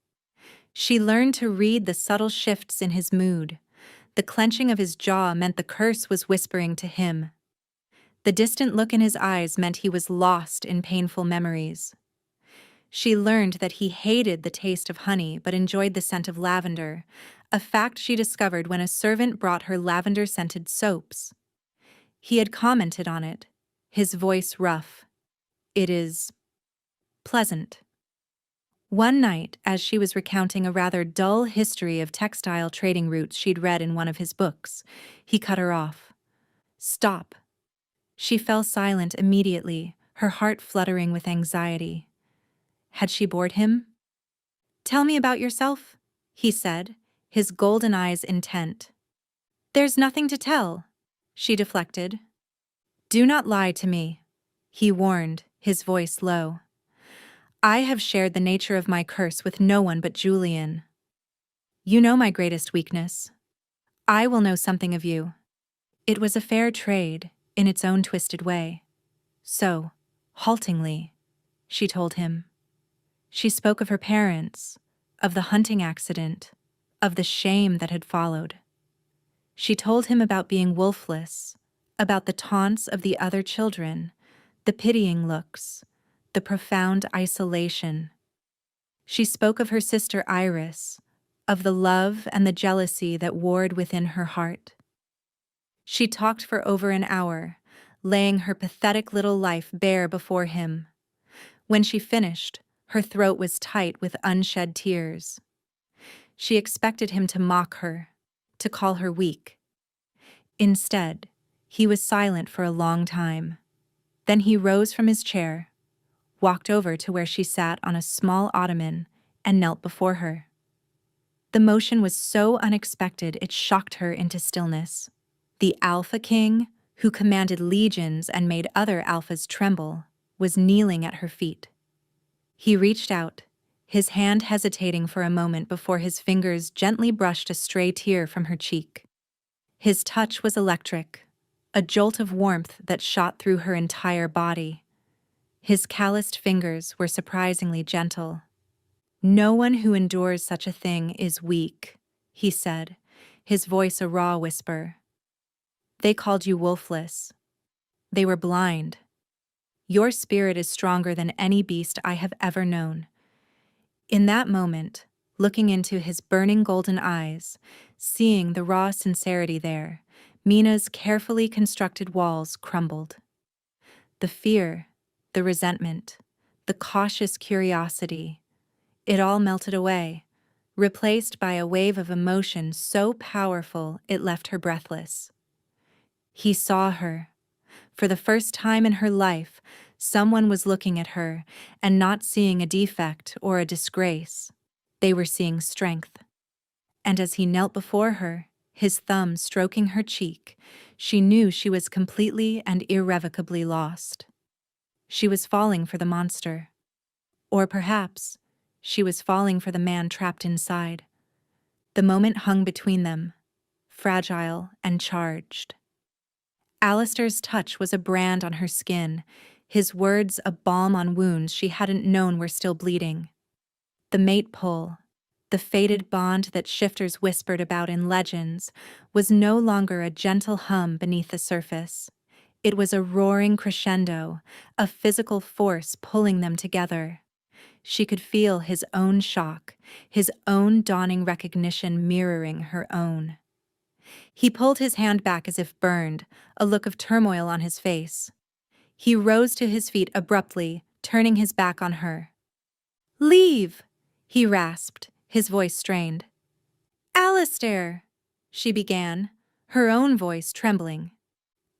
She learned to read the subtle shifts in his mood. The clenching of his jaw meant the curse was whispering to him. The distant look in his eyes meant he was lost in painful memories. She learned that he hated the taste of honey but enjoyed the scent of lavender, a fact she discovered when a servant brought her lavender-scented soaps. He had commented on it, his voice rough. "It is pleasant." One night, as she was recounting a rather dull history of textile trading routes she'd read in one of his books, he cut her off. "Stop." She fell silent immediately, her heart fluttering with anxiety. Had she bored him? "Tell me about yourself," he said, his golden eyes intent. "There's nothing to tell," she deflected. "Do not lie to me," he warned, his voice low. "I have shared the nature of my curse with no one but Julian. You know my greatest weakness. I will know something of you." It was a fair trade, in its own twisted way. So, haltingly, she told him. She spoke of her parents, of the hunting accident, of the shame that had followed. She told him about being wolfless, about the taunts of the other children, the pitying looks, the profound isolation. She spoke of her sister Iris, of the love and the jealousy that warred within her heart. She talked for over an hour, laying her pathetic little life bare before him. When she finished, her throat was tight with unshed tears. She expected him to mock her, to call her weak. Instead, he was silent for a long time. Then he rose from his chair, walked over to where she sat on a small ottoman, and knelt before her. The motion was so unexpected it shocked her into stillness. The Alpha King, who commanded legions and made other alphas tremble, was kneeling at her feet. He reached out, his hand hesitating for a moment before his fingers gently brushed a stray tear from her cheek. His touch was electric, a jolt of warmth that shot through her entire body. His calloused fingers were surprisingly gentle. "No one who endures such a thing is weak," he said, his voice a raw whisper. "They called you wolfless. They were blind. Your spirit is stronger than any beast I have ever known." In that moment, looking into his burning golden eyes, seeing the raw sincerity there, Mina's carefully constructed walls crumbled. The fear, the resentment, the cautious curiosity, it all melted away, replaced by a wave of emotion so powerful it left her breathless. He saw her. For the first time in her life, someone was looking at her and not seeing a defect or a disgrace. They were seeing strength. And as he knelt before her, his thumb stroking her cheek, she knew she was completely and irrevocably lost. She was falling for the monster. Or perhaps She was falling for the man trapped inside. The moment hung between them, fragile and charged. Alistair's touch was a brand on her skin, his words a balm on wounds she hadn't known were still bleeding. The mate pull, the fated bond that shifters whispered about in legends, was no longer a gentle hum beneath the surface. It was a roaring crescendo, a physical force pulling them together. She could feel his own shock, his own dawning recognition mirroring her own. He pulled his hand back as if burned, a look of turmoil on his face. He rose to his feet abruptly, turning his back on her. "Leave!" he rasped, his voice strained. "Alistair!" she began, her own voice trembling.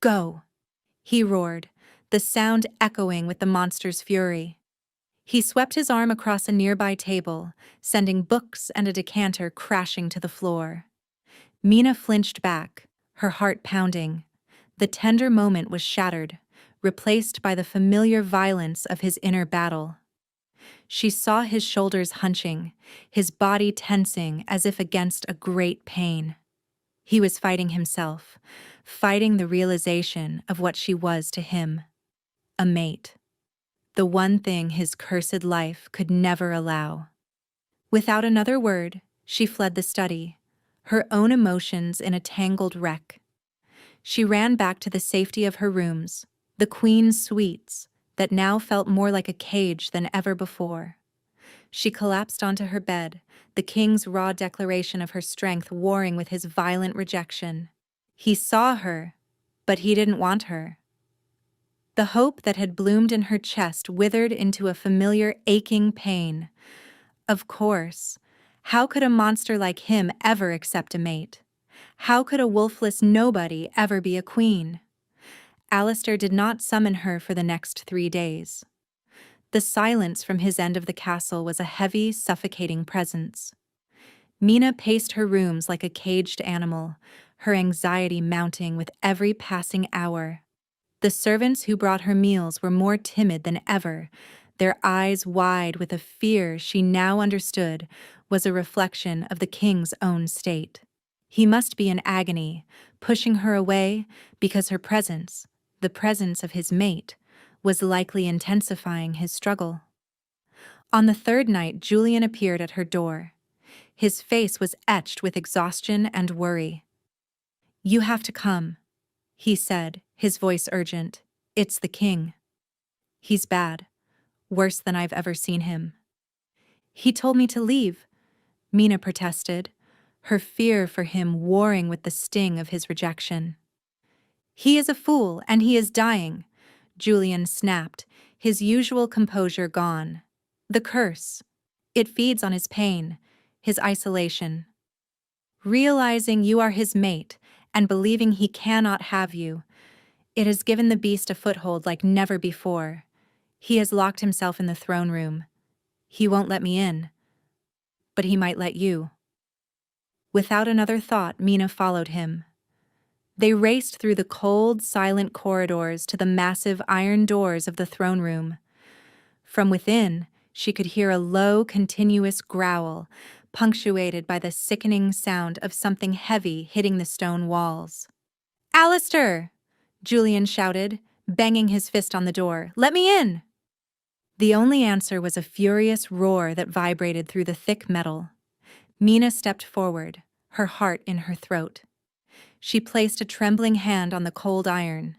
"Go!" he roared, the sound echoing with the monster's fury. He swept his arm across a nearby table, sending books and a decanter crashing to the floor. Mina flinched back, her heart pounding. The tender moment was shattered, replaced by the familiar violence of his inner battle. She saw his shoulders hunching, his body tensing as if against a great pain. He was fighting himself, fighting the realization of what she was to him. A mate. The one thing his cursed life could never allow. Without another word, she fled the study, her own emotions in a tangled wreck. She ran back to the safety of her rooms, the Queen's suites, that now felt more like a cage than ever before. She collapsed onto her bed, the King's raw declaration of her strength warring with his violent rejection. He saw her, but he didn't want her. The hope that had bloomed in her chest withered into a familiar aching pain. Of course, how could a monster like him ever accept a mate? How could a wolfless nobody ever be a queen? Alistair did not summon her for the next 3 days. The silence from his end of the castle was a heavy, suffocating presence. Mina paced her rooms like a caged animal, her anxiety mounting with every passing hour. The servants who brought her meals were more timid than ever, their eyes wide with a fear she now understood was a reflection of the King's own state. He must be in agony, pushing her away because her presence, the presence of his mate, was likely intensifying his struggle. On the 3rd night, Julian appeared at her door. His face was etched with exhaustion and worry. "You have to come," he said, his voice urgent. "It's the King. He's bad. Worse than I've ever seen him." "He told me to leave," Mina protested, her fear for him warring with the sting of his rejection. "He is a fool, and he is dying," Julian snapped, his usual composure gone. "The curse. It feeds on his pain, his isolation. Realizing you are his mate and believing he cannot have you, it has given the beast a foothold like never before. He has locked himself in the throne room. He won't let me in, but he might let you." Without another thought, Mina followed him. They raced through the cold, silent corridors to the massive iron doors of the throne room. From within, she could hear a low, continuous growl, punctuated by the sickening sound of something heavy hitting the stone walls. "Alistair!" Julian shouted, banging his fist on the door. "Let me in!" The only answer was a furious roar that vibrated through the thick metal. Mina stepped forward, her heart in her throat. She placed a trembling hand on the cold iron.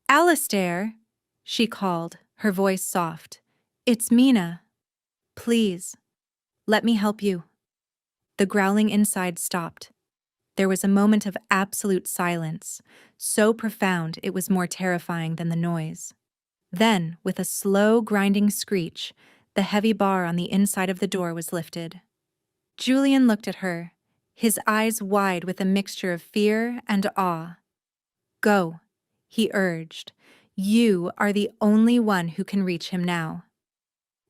"Alistair!" she called, her voice soft. "It's Mina. Please, let me help you." The growling inside stopped. There was a moment of absolute silence, so profound it was more terrifying than the noise. Then, with a slow, grinding screech, the heavy bar on the inside of the door was lifted. Julian looked at her, his eyes wide with a mixture of fear and awe. "Go," he urged. "You are the only one who can reach him now."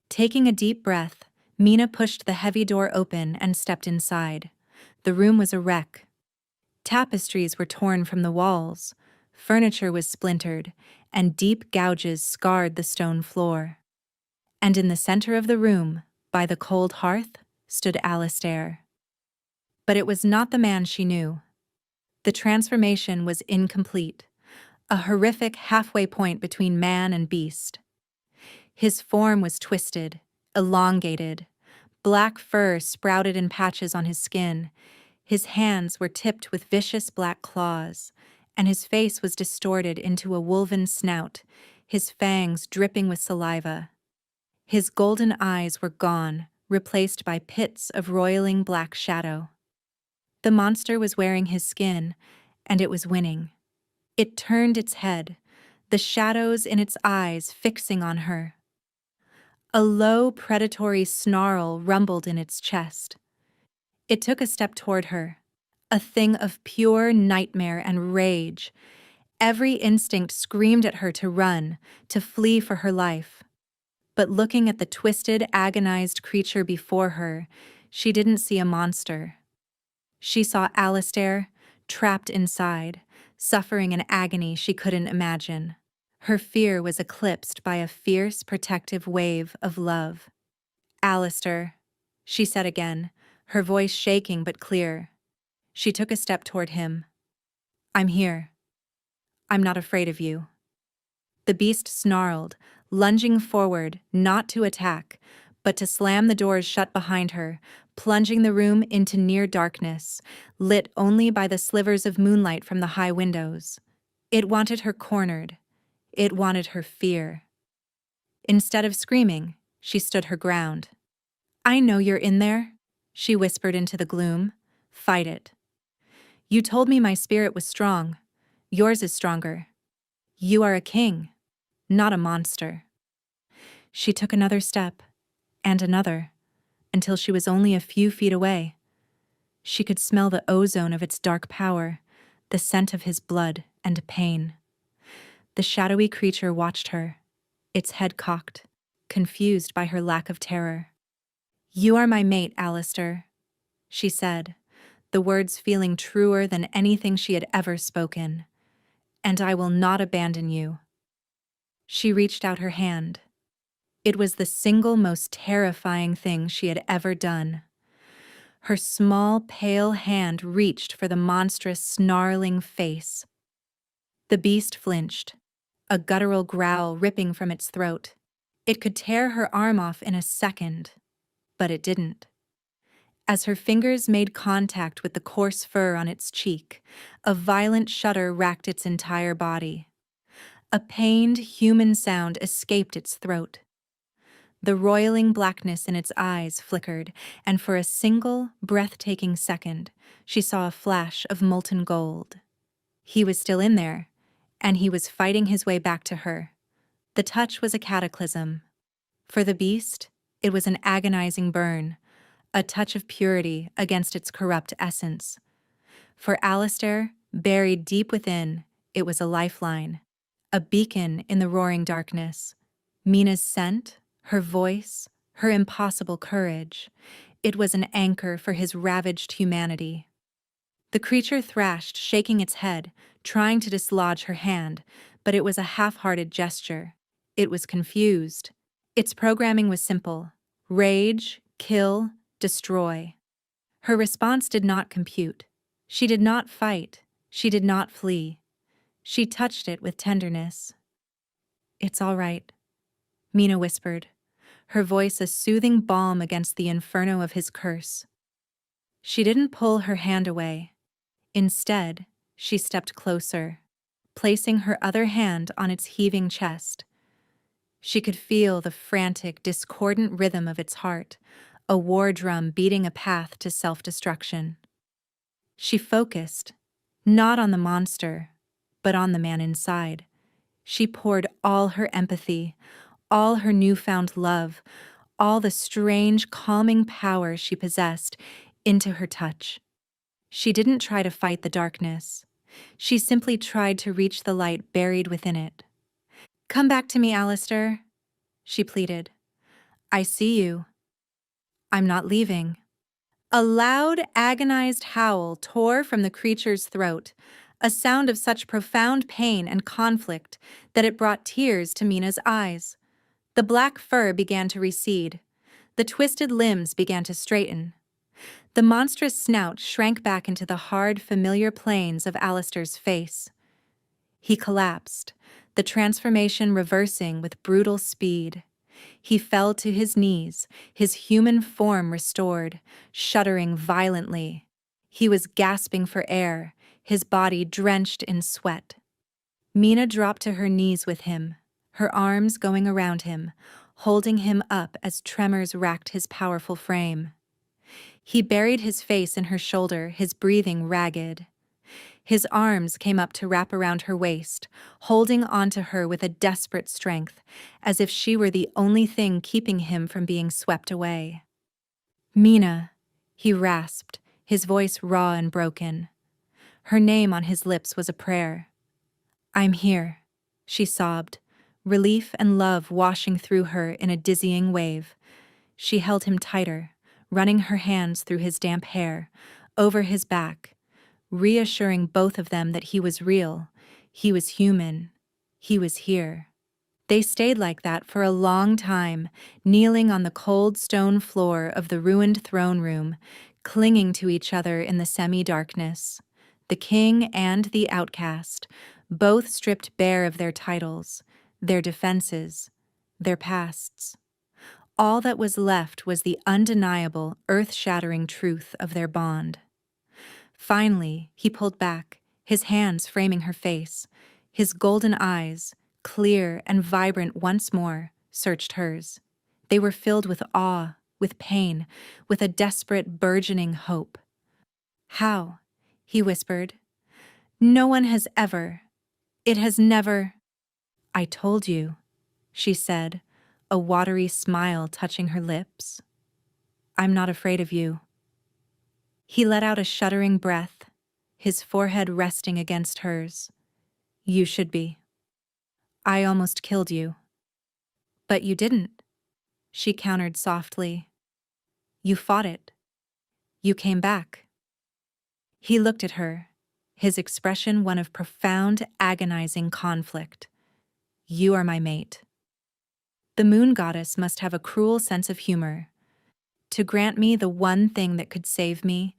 Taking a deep breath, Mina pushed the heavy door open and stepped inside. The room was a wreck. Tapestries were torn from the walls, furniture was splintered, and deep gouges scarred the stone floor. And in the center of the room, By the cold hearth stood Alistair. But it was not the man she knew. The transformation was incomplete, a horrific halfway point between man and beast. His form was twisted, elongated. Black fur sprouted in patches on his skin. His hands were tipped with vicious black claws, and his face was distorted into a wolven snout, his fangs dripping with saliva. His golden eyes were gone, replaced by pits of roiling black shadow. The monster was wearing his skin, and it was winning. It turned its head, the shadows in its eyes fixing on her. A low, predatory snarl rumbled in its chest. It took a step toward her, a thing of pure nightmare and rage. Every instinct screamed at her to run, to flee for her life. But looking at the twisted, agonized creature before her, she didn't see a monster. She saw Alistair, trapped inside, suffering an agony she couldn't imagine. Her fear was eclipsed by a fierce, protective wave of love. "Alistair," she said again, her voice shaking but clear. She took a step toward him. "I'm here. I'm not afraid of you." The beast snarled, lunging forward, not to attack, but to slam the doors shut behind her, plunging the room into near darkness, lit only by the slivers of moonlight from the high windows. It wanted her cornered. It wanted her fear. Instead of screaming, she stood her ground. "I know you're in there," she whispered into the gloom. "Fight it. You told me my spirit was strong. Yours is stronger. You are a king, not a monster." She took another step, and another, until she was only a few feet away. She could smell the ozone of its dark power, the scent of his blood and pain. The shadowy creature watched her, its head cocked, confused by her lack of terror. "You are my mate, Alistair," she said, the words feeling truer than anything she had ever spoken. "And I will not abandon you." She reached out her hand. It was the single most terrifying thing she had ever done. Her small, pale hand reached for the monstrous, snarling face. The beast flinched, a guttural growl ripping from its throat. It could tear her arm off in a second, but it didn't. As her fingers made contact with the coarse fur on its cheek, a violent shudder racked its entire body. A pained, human sound escaped its throat. The roiling blackness in its eyes flickered, and for a single, breathtaking second, she saw a flash of molten gold. He was still in there, and he was fighting his way back to her. The touch was a cataclysm. For the beast, it was an agonizing burn, a touch of purity against its corrupt essence. For Alistair, buried deep within, it was a lifeline, a beacon in the roaring darkness. Mina's scent, her voice, her impossible courage, it was an anchor for his ravaged humanity. The creature thrashed, shaking its head, trying to dislodge her hand, but it was a half-hearted gesture. It was confused. Its programming was simple: rage, kill, destroy. Her response did not compute. She did not fight. She did not flee. She touched it with tenderness. "It's all right," Mina whispered, her voice a soothing balm against the inferno of his curse. She didn't pull her hand away. Instead, she stepped closer, placing her other hand on its heaving chest. She could feel the frantic, discordant rhythm of its heart, a war drum beating a path to self-destruction. She focused, not on the monster, but on the man inside. She poured all her empathy, all her newfound love, all the strange, calming power she possessed into her touch. She didn't try to fight the darkness. She simply tried to reach the light buried within it. "Come back to me, Alistair," she pleaded. "I see you. I'm not leaving." A loud, agonized howl tore from the creature's throat, a sound of such profound pain and conflict that it brought tears to Mina's eyes. The black fur began to recede. The twisted limbs began to straighten. The monstrous snout shrank back into the hard, familiar planes of Alistair's face. He collapsed, the transformation reversing with brutal speed. He fell to his knees, his human form restored, shuddering violently. He was gasping for air, his body drenched in sweat. Mina dropped to her knees with him, her arms going around him, holding him up as tremors racked his powerful frame. He buried his face in her shoulder, his breathing ragged. His arms came up to wrap around her waist, holding onto her with a desperate strength, as if she were the only thing keeping him from being swept away. "Mina," he rasped, his voice raw and broken. Her name on his lips was a prayer. "I'm here," she sobbed, relief and love washing through her in a dizzying wave. She held him tighter, running her hands through his damp hair, over his back, reassuring both of them that he was real, he was human, he was here. They stayed like that for a long time, kneeling on the cold stone floor of the ruined throne room, clinging to each other in the semi-darkness. The king and the outcast, both stripped bare of their titles, their defenses, their pasts. All that was left was the undeniable, earth-shattering truth of their bond. Finally, he pulled back, his hands framing her face. His golden eyes, clear and vibrant once more, searched hers. They were filled with awe, with pain, with a desperate, burgeoning hope. "How?" he whispered. "No one has ever. It has never." "I told you," she said, a watery smile touching her lips. "I'm not afraid of you." He let out a shuddering breath, his forehead resting against hers. "You should be. I almost killed you." "But you didn't," she countered softly. "You fought it. You came back." He looked at her, his expression one of profound, agonizing conflict. "You are my mate." The moon goddess must have a cruel sense of humor. To grant me the one thing that could save me,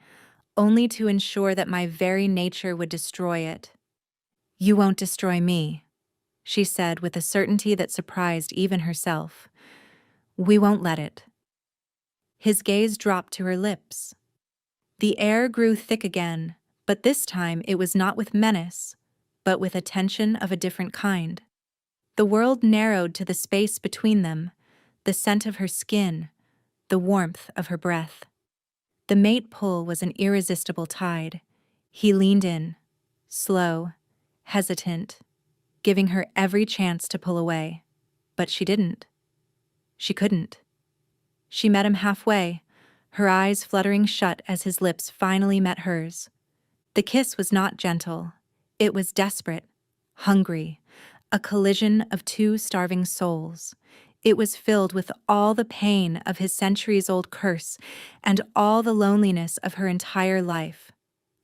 only to ensure that my very nature would destroy it. "You won't destroy me," she said with a certainty that surprised even herself. "We won't let it." His gaze dropped to her lips. The air grew thick again, but this time it was not with menace, but with a tension of a different kind. The world narrowed to the space between them, the scent of her skin, the warmth of her breath. The mate pull was an irresistible tide. He leaned in, slow, hesitant, giving her every chance to pull away. But she didn't. She couldn't. She met him halfway, her eyes fluttering shut as his lips finally met hers. The kiss was not gentle. It was desperate, hungry, a collision of two starving souls. It was filled with all the pain of his centuries-old curse and all the loneliness of her entire life.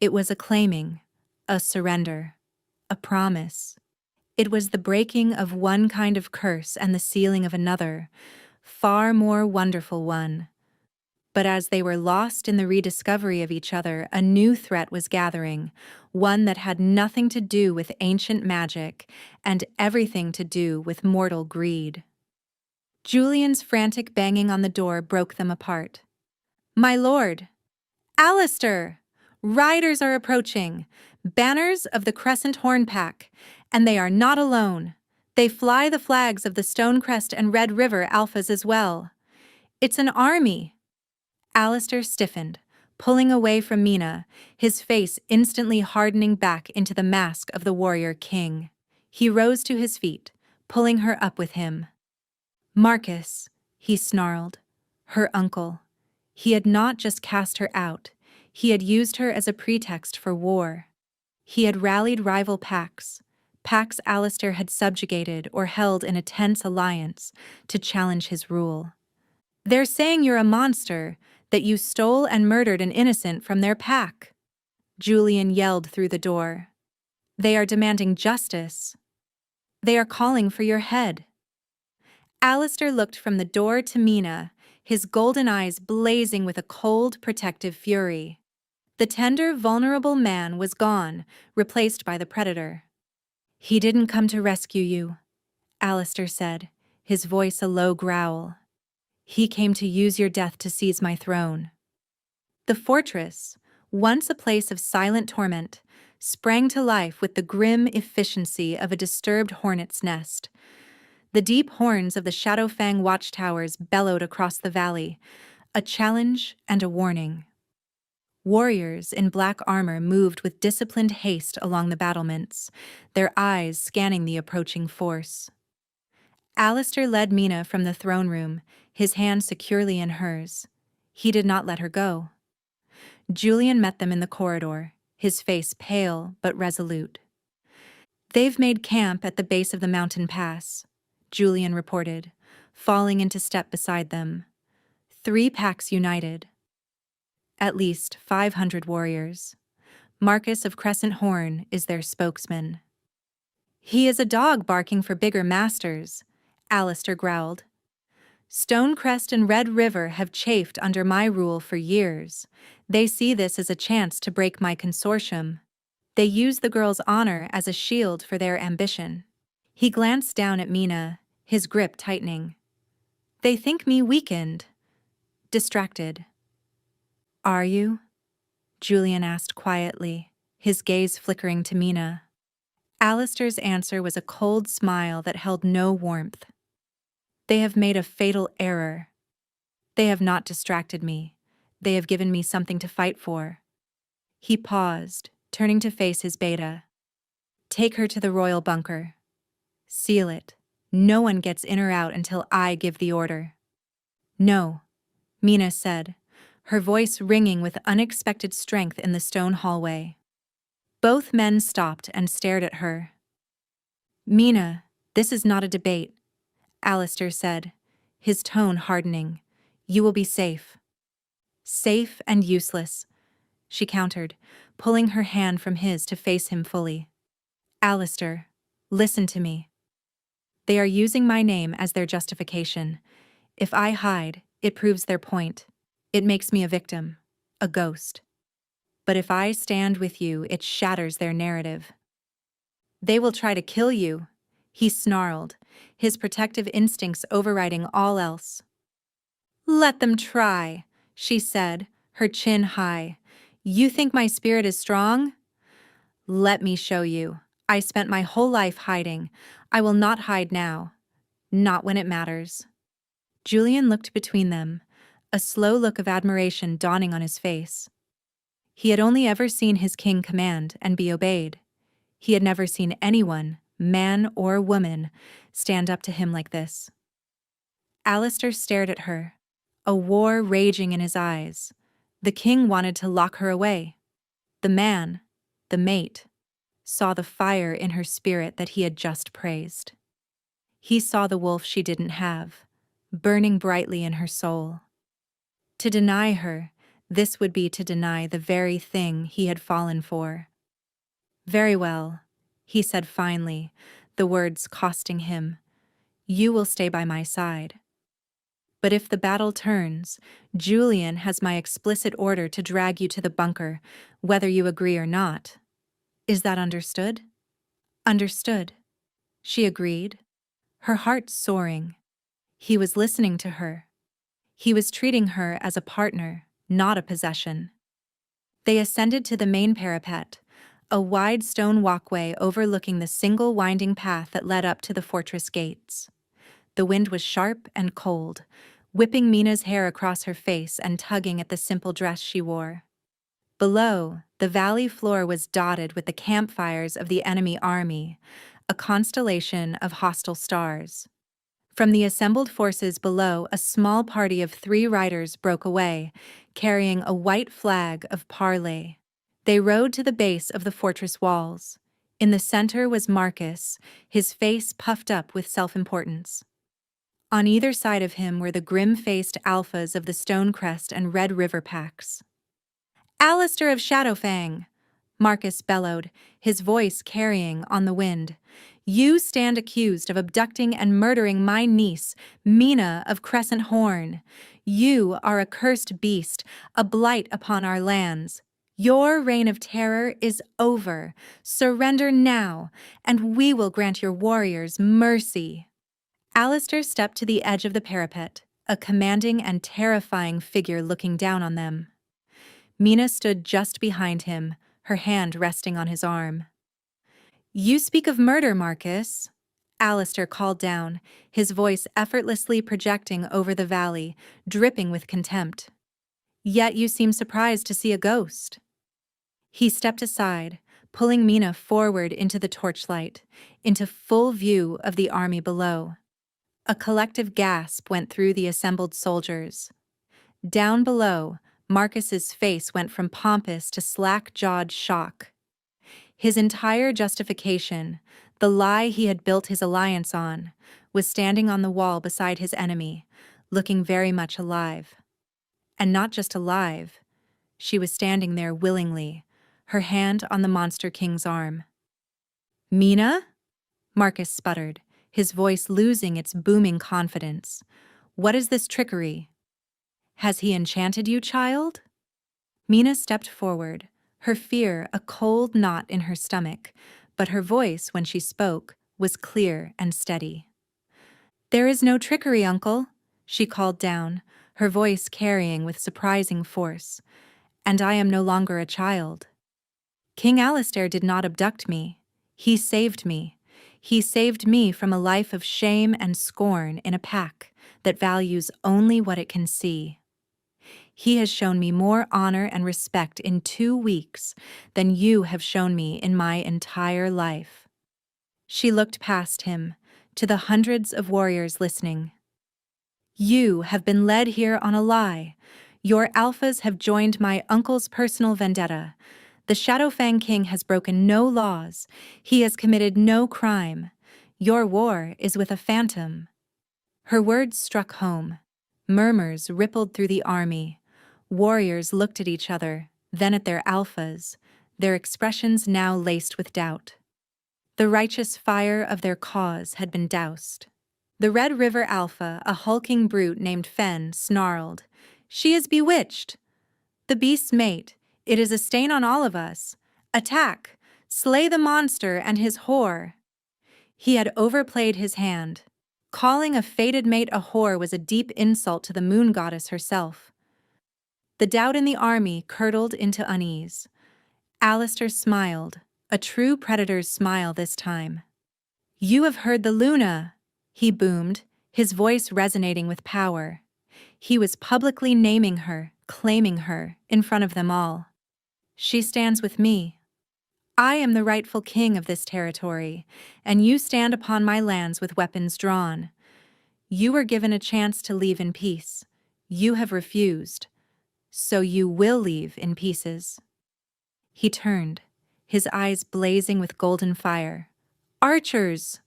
It was a claiming, a surrender, a promise. It was the breaking of one kind of curse and the sealing of another, far more wonderful one. But as they were lost in the rediscovery of each other, a new threat was gathering, one that had nothing to do with ancient magic and everything to do with mortal greed. Julian's frantic banging on the door broke them apart. "My lord! Alistair! Riders are approaching, banners of the Crescent Horn Pack, and they are not alone. They fly the flags of the Stonecrest and Red River Alphas as well. It's an army." Alistair stiffened, pulling away from Mina, his face instantly hardening back into the mask of the warrior king. He rose to his feet, pulling her up with him. "Marcus," he snarled, her uncle. He had not just cast her out, he had used her as a pretext for war. He had rallied rival packs Alistair had subjugated or held in a tense alliance, to challenge his rule. "They're saying you're a monster, that you stole and murdered an innocent from their pack," Julian yelled through the door. "They are demanding justice. They are calling for your head." Alistair looked from the door to Mina, his golden eyes blazing with a cold, protective fury. The tender, vulnerable man was gone, replaced by the predator. "He didn't come to rescue you," Alistair said, his voice a low growl. "He came to use your death to seize my throne." The fortress, once a place of silent torment, sprang to life with the grim efficiency of a disturbed hornet's nest. The deep horns of the Shadowfang watchtowers bellowed across the valley, a challenge and a warning. Warriors in black armor moved with disciplined haste along the battlements, their eyes scanning the approaching force. Alistair led Mina from the throne room, his hand securely in hers. He did not let her go. Julian met them in the corridor, his face pale but resolute. "They've made camp at the base of the mountain pass," Julian reported, falling into step beside them. 3 packs united. At least 500 warriors. Marcus of Crescent Horn is their spokesman. "He is a dog barking for bigger masters," Alistair growled. "Stonecrest and Red River have chafed under my rule for years. They see this as a chance to break my consortium. They use the girl's honor as a shield for their ambition." He glanced down at Mina, his grip tightening. "They think me weakened, distracted." "Are you?" Julian asked quietly, his gaze flickering to Mina. Alistair's answer was a cold smile that held no warmth. "They have made a fatal error. They have not distracted me. They have given me something to fight for." He paused, turning to face his beta. "Take her to the royal bunker. Seal it. No one gets in or out until I give the order." "No," Mina said, her voice ringing with unexpected strength in the stone hallway. Both men stopped and stared at her. "Mina, this is not a debate," Alistair said, his tone hardening. "You will be safe." "Safe and useless," she countered, pulling her hand from his to face him fully. "Alistair, listen to me. They are using my name as their justification. If I hide, it proves their point. It makes me a victim, a ghost. But if I stand with you, it shatters their narrative." "They will try to kill you," he snarled, his protective instincts overriding all else. "Let them try," she said, her chin high. "You think my spirit is strong? Let me show you. I spent my whole life hiding. I will not hide now. Not when it matters." Julian looked between them, a slow look of admiration dawning on his face. He had only ever seen his king command and be obeyed. He had never seen anyone, man or woman, stand up to him like this. Alistair stared at her, a war raging in his eyes. The king wanted to lock her away. The man, the mate, saw the fire in her spirit that he had just praised. He saw the wolf she didn't have, burning brightly in her soul. To deny her, this would be to deny the very thing he had fallen for. "Very well," he said finally, the words costing him. "You will stay by my side. But if the battle turns, Julian has my explicit order to drag you to the bunker, whether you agree or not. Is that understood?" "Understood," she agreed, her heart soaring. He was listening to her. He was treating her as a partner, not a possession. They ascended to the main parapet, a wide stone walkway overlooking the single winding path that led up to the fortress gates. The wind was sharp and cold, whipping Mina's hair across her face and tugging at the simple dress she wore. Below, the valley floor was dotted with the campfires of the enemy army, a constellation of hostile stars. From the assembled forces below, a small party of 3 riders broke away, carrying a white flag of parley. They rode to the base of the fortress walls. In the center was Marcus, his face puffed up with self-importance. On either side of him were the grim-faced alphas of the Stonecrest and Red River packs. "Alistair of Shadowfang!" Marcus bellowed, his voice carrying on the wind. "You stand accused of abducting and murdering my niece, Mina of Crescent Horn. You are a cursed beast, a blight upon our lands. Your reign of terror is over. Surrender now, and we will grant your warriors mercy." Alistair stepped to the edge of the parapet, a commanding and terrifying figure looking down on them. Mina stood just behind him, her hand resting on his arm. "You speak of murder, Marcus," Alistair called down, his voice effortlessly projecting over the valley, dripping with contempt. "Yet you seem surprised to see a ghost." He stepped aside, pulling Mina forward into the torchlight, into full view of the army below. A collective gasp went through the assembled soldiers. Down below, Marcus's face went from pompous to slack-jawed shock. His entire justification, the lie he had built his alliance on, was standing on the wall beside his enemy, looking very much alive. And not just alive, she was standing there willingly, her hand on the Monster King's arm. "Mina?" Marcus sputtered, his voice losing its booming confidence. "What is this trickery? Has he enchanted you, child?" Mina stepped forward, her fear a cold knot in her stomach, but her voice, when she spoke, was clear and steady. "There is no trickery, uncle," she called down, her voice carrying with surprising force. "And I am no longer a child. King Alistair did not abduct me. He saved me. He saved me from a life of shame and scorn in a pack that values only what it can see. He has shown me more honor and respect in 2 weeks than you have shown me in my entire life." She looked past him, to the hundreds of warriors listening. "You have been led here on a lie. Your alphas have joined my uncle's personal vendetta. The Shadowfang King has broken no laws. He has committed no crime. Your war is with a phantom." Her words struck home. Murmurs rippled through the army. Warriors looked at each other, then at their alphas, their expressions now laced with doubt. The righteous fire of their cause had been doused. The Red River Alpha, a hulking brute named Fen, snarled, "She is bewitched! The beast's mate, it is a stain on all of us. Attack! Slay the monster and his whore!" He had overplayed his hand. Calling a fated mate a whore was a deep insult to the moon goddess herself. The doubt in the army curdled into unease. Alistair smiled, a true predator's smile this time. "You have heard the Luna," he boomed, his voice resonating with power. He was publicly naming her, claiming her, in front of them all. "She stands with me. I am the rightful king of this territory, and you stand upon my lands with weapons drawn. You were given a chance to leave in peace. You have refused. So you will leave in pieces." He turned, his eyes blazing with golden fire. "Archers!"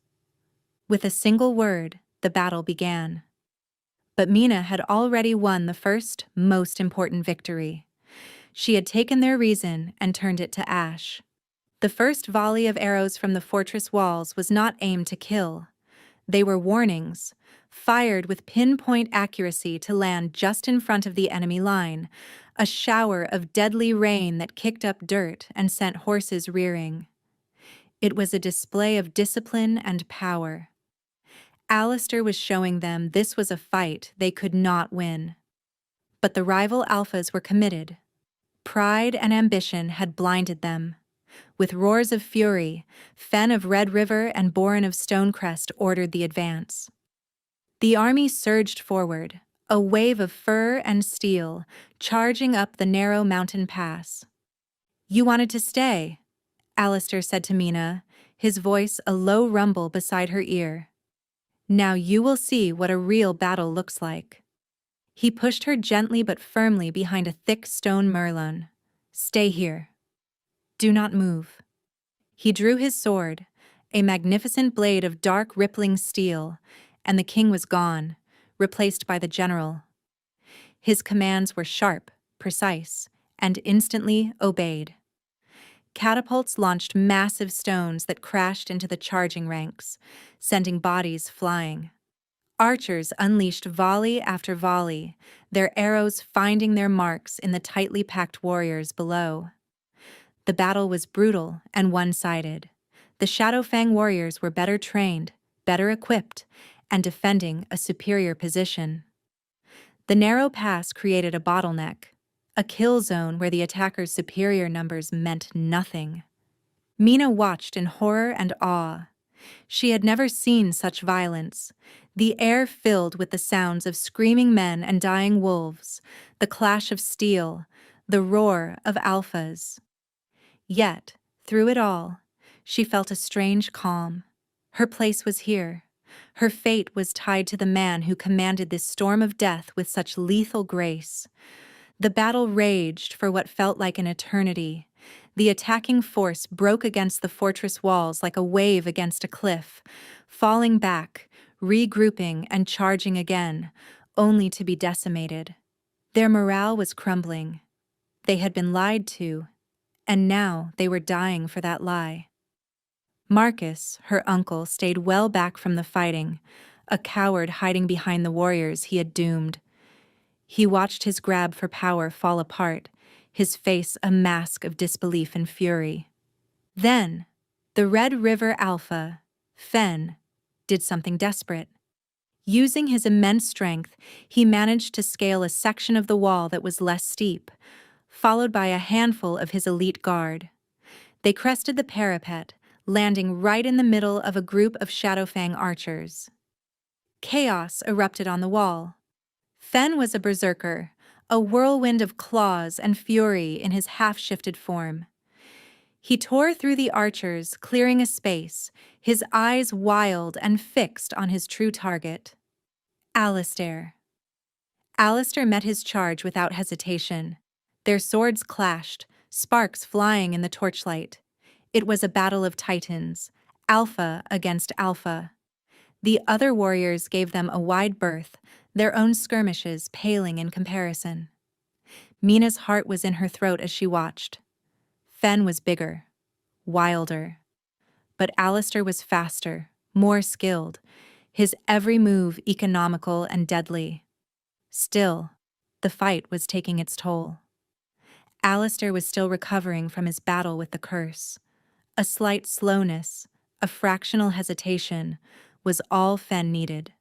With a single word, the battle began. But Mina had already won the first, most important victory. She had taken their reason and turned it to ash. The first volley of arrows from the fortress walls was not aimed to kill. They were warnings, fired with pinpoint accuracy to land just in front of the enemy line, a shower of deadly rain that kicked up dirt and sent horses rearing. It was a display of discipline and power. Alistair was showing them this was a fight they could not win. But the rival alphas were committed. Pride and ambition had blinded them. With roars of fury, Fen of Red River and Boren of Stonecrest ordered the advance. The army surged forward, a wave of fur and steel, charging up the narrow mountain pass. "You wanted to stay," Alistair said to Mina, his voice a low rumble beside her ear. "Now you will see what a real battle looks like." He pushed her gently but firmly behind a thick stone merlon. "Stay here. Do not move." He drew his sword, a magnificent blade of dark rippling steel, and the king was gone, replaced by the general. His commands were sharp, precise, and instantly obeyed. Catapults launched massive stones that crashed into the charging ranks, sending bodies flying. Archers unleashed volley after volley, their arrows finding their marks in the tightly packed warriors below. The battle was brutal and one-sided. The Shadowfang warriors were better trained, better equipped, and defending a superior position. The narrow pass created a bottleneck, a kill zone where the attackers' superior numbers meant nothing. Mina watched in horror and awe. She had never seen such violence. The air filled with the sounds of screaming men and dying wolves, the clash of steel, the roar of alphas. Yet, through it all, she felt a strange calm. Her place was here. Her fate was tied to the man who commanded this storm of death with such lethal grace. The battle raged for what felt like an eternity. The attacking force broke against the fortress walls like a wave against a cliff, falling back, regrouping and charging again, only to be decimated. Their morale was crumbling. They had been lied to, and now they were dying for that lie. Marcus, her uncle, stayed well back from the fighting, a coward hiding behind the warriors he had doomed. He watched his grab for power fall apart, his face a mask of disbelief and fury. Then, the Red River Alpha, Fen, did something desperate. Using his immense strength, he managed to scale a section of the wall that was less steep, followed by a handful of his elite guard. They crested the parapet, landing right in the middle of a group of Shadowfang archers. Chaos erupted on the wall. Fen was a berserker, a whirlwind of claws and fury in his half-shifted form. He tore through the archers, clearing a space, his eyes wild and fixed on his true target. Alistair. Alistair met his charge without hesitation. Their swords clashed, sparks flying in the torchlight. It was a battle of titans, alpha against alpha. The other warriors gave them a wide berth, their own skirmishes paling in comparison. Mina's heart was in her throat as she watched. Fen was bigger, wilder. But Alistair was faster, more skilled, his every move economical and deadly. Still, the fight was taking its toll. Alistair was still recovering from his battle with the curse. A slight slowness, a fractional hesitation, was all Fen needed.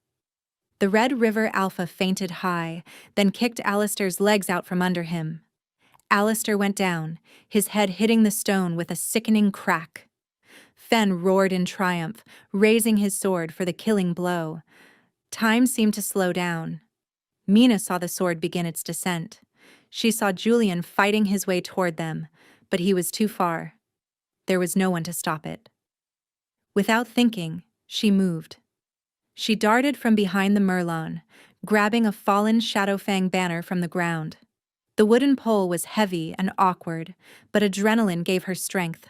The Red River Alpha fainted high, then kicked Alistair's legs out from under him. Alistair went down, his head hitting the stone with a sickening crack. Fen roared in triumph, raising his sword for the killing blow. Time seemed to slow down. Mina saw the sword begin its descent. She saw Julian fighting his way toward them, but he was too far. There was no one to stop it. Without thinking, she moved. She darted from behind the Merlon, grabbing a fallen Shadowfang banner from the ground. The wooden pole was heavy and awkward, but adrenaline gave her strength.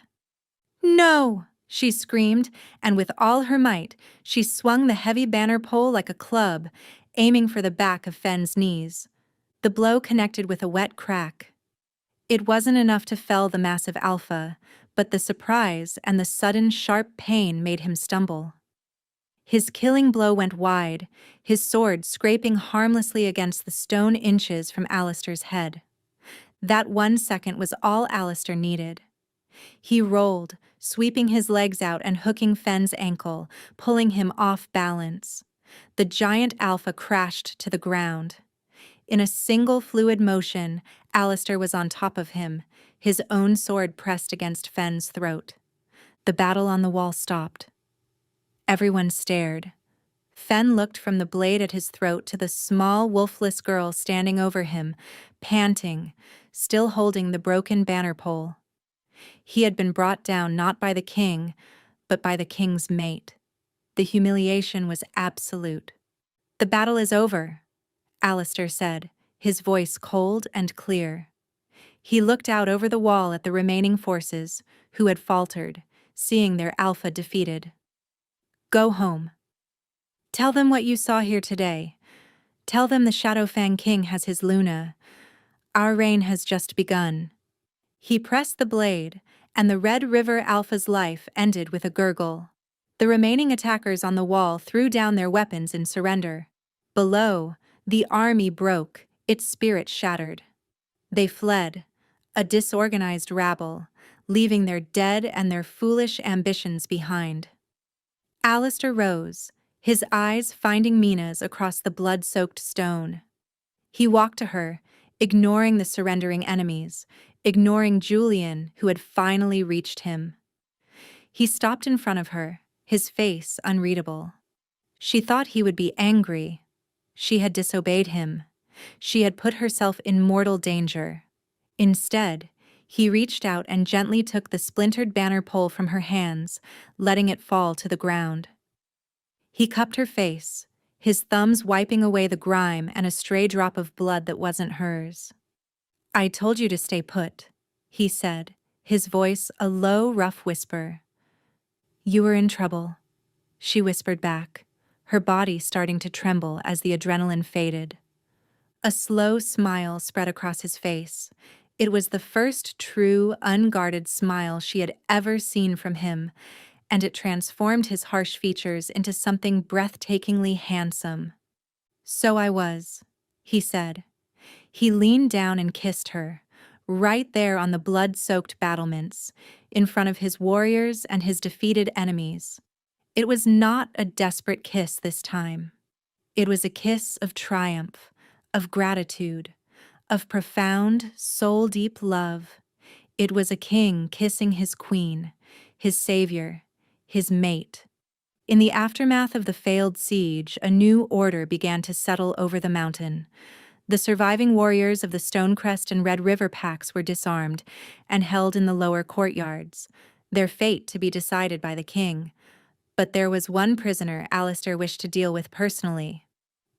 "No!" she screamed, and with all her might, she swung the heavy banner pole like a club, aiming for the back of Fen's knees. The blow connected with a wet crack. It wasn't enough to fell the massive alpha, but the surprise and the sudden sharp pain made him stumble. His killing blow went wide, his sword scraping harmlessly against the stone inches from Alistair's head. That 1 second was all Alistair needed. He rolled, sweeping his legs out and hooking Fen's ankle, pulling him off balance. The giant alpha crashed to the ground. In a single fluid motion, Alistair was on top of him, his own sword pressed against Fen's throat. The battle on the wall stopped. Everyone stared. Fen looked from the blade at his throat to the small, wolfless girl standing over him, panting, still holding the broken banner pole. He had been brought down not by the king, but by the king's mate. The humiliation was absolute. "The battle is over," Alistair said, his voice cold and clear. He looked out over the wall at the remaining forces, who had faltered, seeing their alpha defeated. "Go home. Tell them what you saw here today. Tell them the Shadowfang King has his Luna. Our reign has just begun." He pressed the blade, and the Red River Alpha's life ended with a gurgle. The remaining attackers on the wall threw down their weapons in surrender. Below, the army broke, its spirit shattered. They fled, a disorganized rabble, leaving their dead and their foolish ambitions behind. Alistair rose, his eyes finding Mina's across the blood-soaked stone. He walked to her, ignoring the surrendering enemies, ignoring Julian, who had finally reached him. He stopped in front of her, his face unreadable. She thought he would be angry. She had disobeyed him. She had put herself in mortal danger. Instead, he reached out and gently took the splintered banner pole from her hands, letting it fall to the ground. He cupped her face, his thumbs wiping away the grime and a stray drop of blood that wasn't hers. "I told you to stay put," he said, his voice a low, rough whisper. "You were in trouble," she whispered back, her body starting to tremble as the adrenaline faded. A slow smile spread across his face. It was the first true, unguarded smile she had ever seen from him, and it transformed his harsh features into something breathtakingly handsome. "So I was," he said. He leaned down and kissed her, right there on the blood-soaked battlements, in front of his warriors and his defeated enemies. It was not a desperate kiss this time. It was a kiss of triumph, of gratitude, of profound, soul-deep love. It was a king kissing his queen, his savior, his mate. In the aftermath of the failed siege, a new order began to settle over the mountain. The surviving warriors of the Stonecrest and Red River packs were disarmed and held in the lower courtyards, their fate to be decided by the king. But there was one prisoner Alistair wished to deal with personally.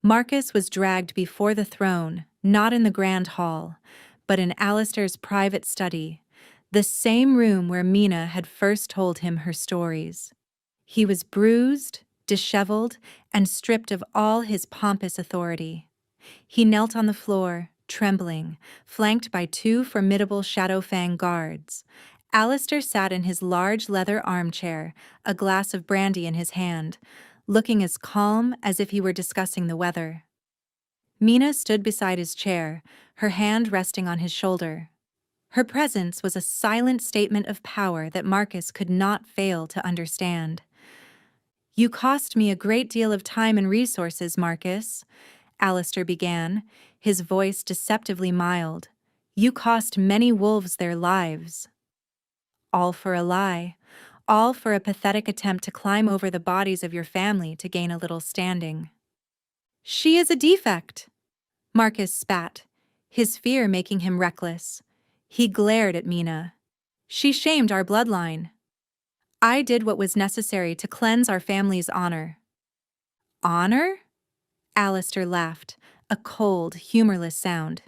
Marcus was dragged before the throne, not in the grand hall, but in Alistair's private study, the same room where Mina had first told him her stories. He was bruised, disheveled, and stripped of all his pompous authority. He knelt on the floor, trembling, flanked by two formidable Shadowfang guards. Alistair sat in his large leather armchair, a glass of brandy in his hand, looking as calm as if he were discussing the weather. Mina stood beside his chair, her hand resting on his shoulder. Her presence was a silent statement of power that Marcus could not fail to understand. "You cost me a great deal of time and resources, Marcus," Alistair began, his voice deceptively mild. "You cost many wolves their lives." "All for a lie. All for a pathetic attempt to climb over the bodies of your family to gain a little standing." "She is a defect," Marcus spat, his fear making him reckless. He glared at Mina. "She shamed our bloodline. I did what was necessary to cleanse our family's honor." "Honor?" Alistair laughed, a cold, humorless sound.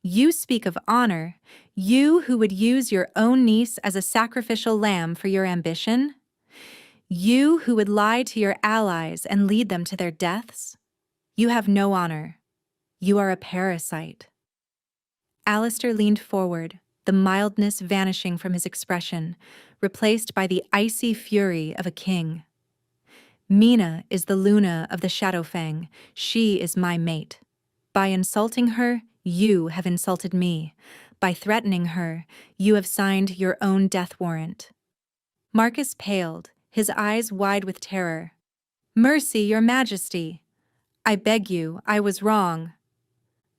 "You speak of honor, you who would use your own niece as a sacrificial lamb for your ambition? You who would lie to your allies and lead them to their deaths? You have no honor. You are a parasite." Alistair leaned forward, the mildness vanishing from his expression, replaced by the icy fury of a king. "Mina is the Luna of the Shadowfang. She is my mate. By insulting her, you have insulted me. By threatening her, you have signed your own death warrant." Marcus paled, his eyes wide with terror. "Mercy, your majesty. I beg you, I was wrong."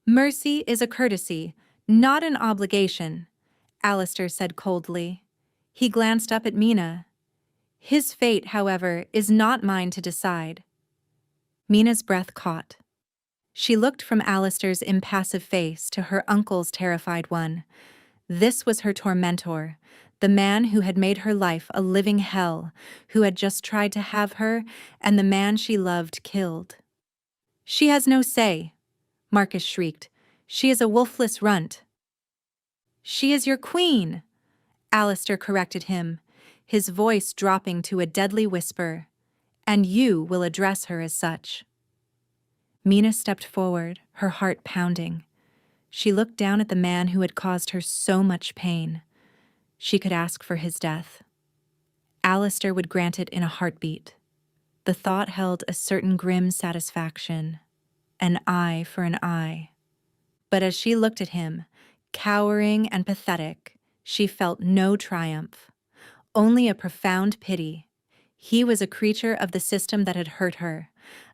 "Mercy is a courtesy, not an obligation," Alistair said coldly. He glanced up at Mina. "His fate, however, is not mine to decide." Mina's breath caught. She looked from Alistair's impassive face to her uncle's terrified one. This was her tormentor, the man who had made her life a living hell, who had just tried to have her and the man she loved killed. "She has no say," Marcus shrieked. "She is a wolfless runt." "She is your queen," Alistair corrected him, his voice dropping to a deadly whisper. "And you will address her as such." Mina stepped forward, her heart pounding. She looked down at the man who had caused her so much pain. She could ask for his death. Alistair would grant it in a heartbeat. The thought held a certain grim satisfaction, an eye for an eye. But as she looked at him, cowering and pathetic, she felt no triumph, only a profound pity. He was a creature of the system that had hurt her,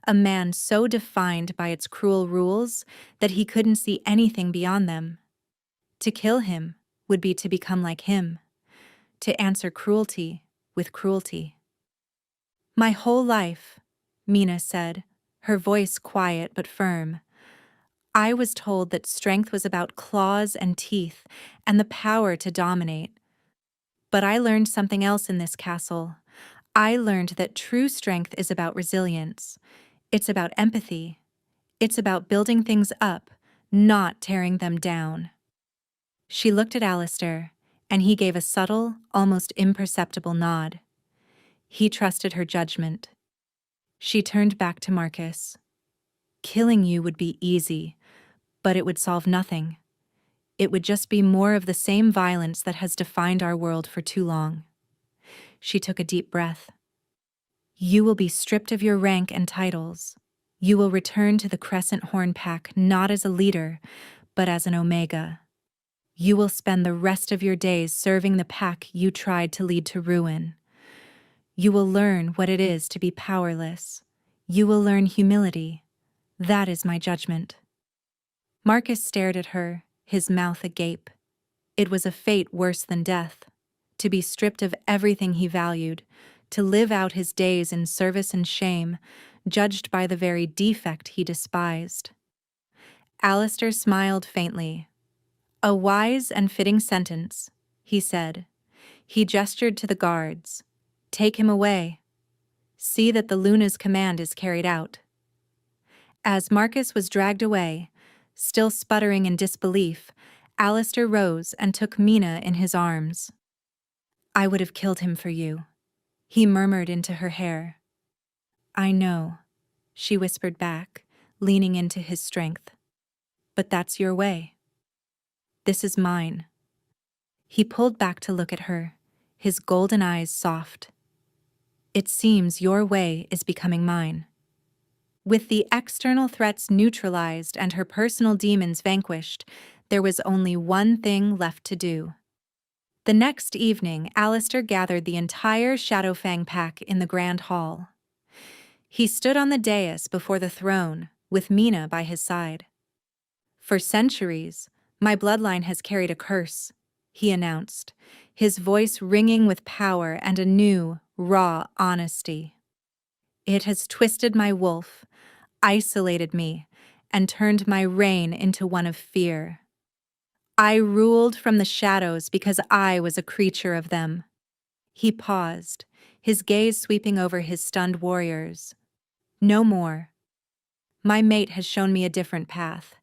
a man so defined by its cruel rules that he couldn't see anything beyond them. To kill him would be to become like him, to answer cruelty with cruelty. "My whole life," Mina said, her voice quiet but firm, "I was told that strength was about claws and teeth and the power to dominate. But I learned something else in this castle. I learned that true strength is about resilience. It's about empathy. It's about building things up, not tearing them down." She looked at Alistair, and he gave a subtle, almost imperceptible nod. He trusted her judgment. She turned back to Marcus. "Killing you would be easy, but it would solve nothing. It would just be more of the same violence that has defined our world for too long." She took a deep breath. "You will be stripped of your rank and titles. You will return to the Crescent Horn Pack not as a leader, but as an Omega. You will spend the rest of your days serving the pack you tried to lead to ruin. You will learn what it is to be powerless. You will learn humility. That is my judgment." Marcus stared at her, his mouth agape. It was a fate worse than death, to be stripped of everything he valued, to live out his days in service and shame, judged by the very defect he despised. Alistair smiled faintly. "A wise and fitting sentence," he said. He gestured to the guards. "Take him away. See that the Luna's command is carried out." As Marcus was dragged away, still sputtering in disbelief, Alistair rose and took Mina in his arms. "I would have killed him for you," he murmured into her hair. "I know," she whispered back, leaning into his strength. "But that's your way. This is mine." He pulled back to look at her, his golden eyes soft. "It seems your way is becoming mine." With the external threats neutralized and her personal demons vanquished, there was only one thing left to do. The next evening, Alistair gathered the entire Shadowfang pack in the Grand Hall. He stood on the dais before the throne, with Mina by his side. "For centuries, my bloodline has carried a curse," he announced, his voice ringing with power and a new, raw honesty. "It has twisted my wolf, isolated me, and turned my reign into one of fear. I ruled from the shadows because I was a creature of them." He paused, his gaze sweeping over his stunned warriors. "No more. My mate has shown me a different path.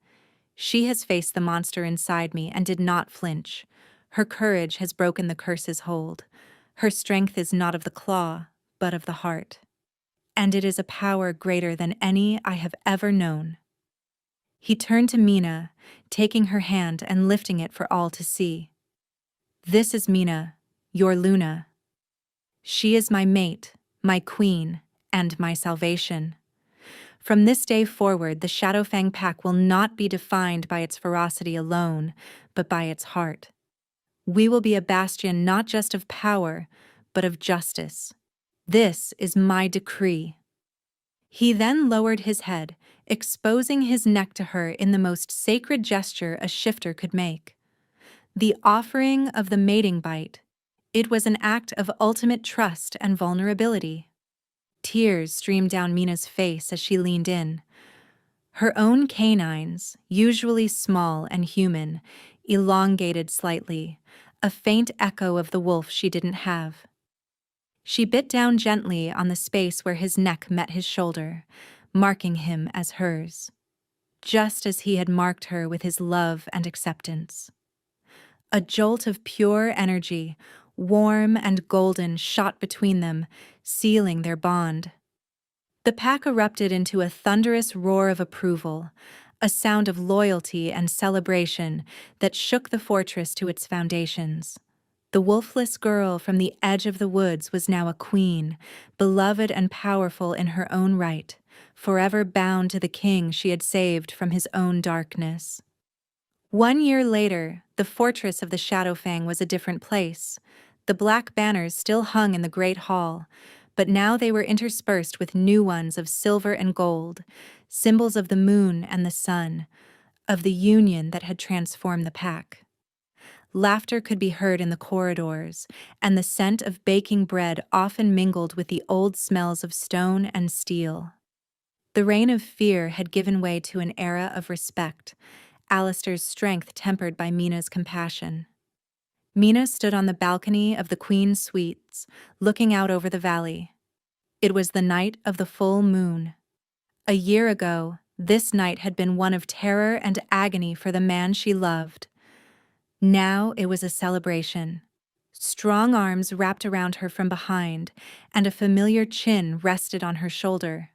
She has faced the monster inside me and did not flinch. Her courage has broken the curse's hold. Her strength is not of the claw, but of the heart. And it is a power greater than any I have ever known." He turned to Mina, taking her hand and lifting it for all to see. "This is Mina, your Luna. She is my mate, my queen, and my salvation. From this day forward, the Shadowfang pack will not be defined by its ferocity alone, but by its heart. We will be a bastion not just of power, but of justice. This is my decree." He then lowered his head, exposing his neck to her in the most sacred gesture a shifter could make. The offering of the mating bite. It was an act of ultimate trust and vulnerability. Tears streamed down Mina's face as she leaned in. Her own canines, usually small and human, elongated slightly, a faint echo of the wolf she didn't have. She bit down gently on the space where his neck met his shoulder, marking him as hers, just as he had marked her with his love and acceptance. A jolt of pure energy, warm and golden, shot between them, sealing their bond. The pack erupted into a thunderous roar of approval, a sound of loyalty and celebration that shook the fortress to its foundations. The wolfless girl from the edge of the woods was now a queen, beloved and powerful in her own right, forever bound to the king she had saved from his own darkness. 1 year later, the fortress of the Shadowfang was a different place. The black banners still hung in the great hall, but now they were interspersed with new ones of silver and gold, symbols of the moon and the sun, of the union that had transformed the pack. Laughter could be heard in the corridors, and the scent of baking bread often mingled with the old smells of stone and steel. The reign of fear had given way to an era of respect, Alistair's strength tempered by Mina's compassion. Mina stood on the balcony of the Queen's Suites, looking out over the valley. It was the night of the full moon. A year ago, this night had been one of terror and agony for the man she loved. Now it was a celebration. Strong arms wrapped around her from behind, and a familiar chin rested on her shoulder.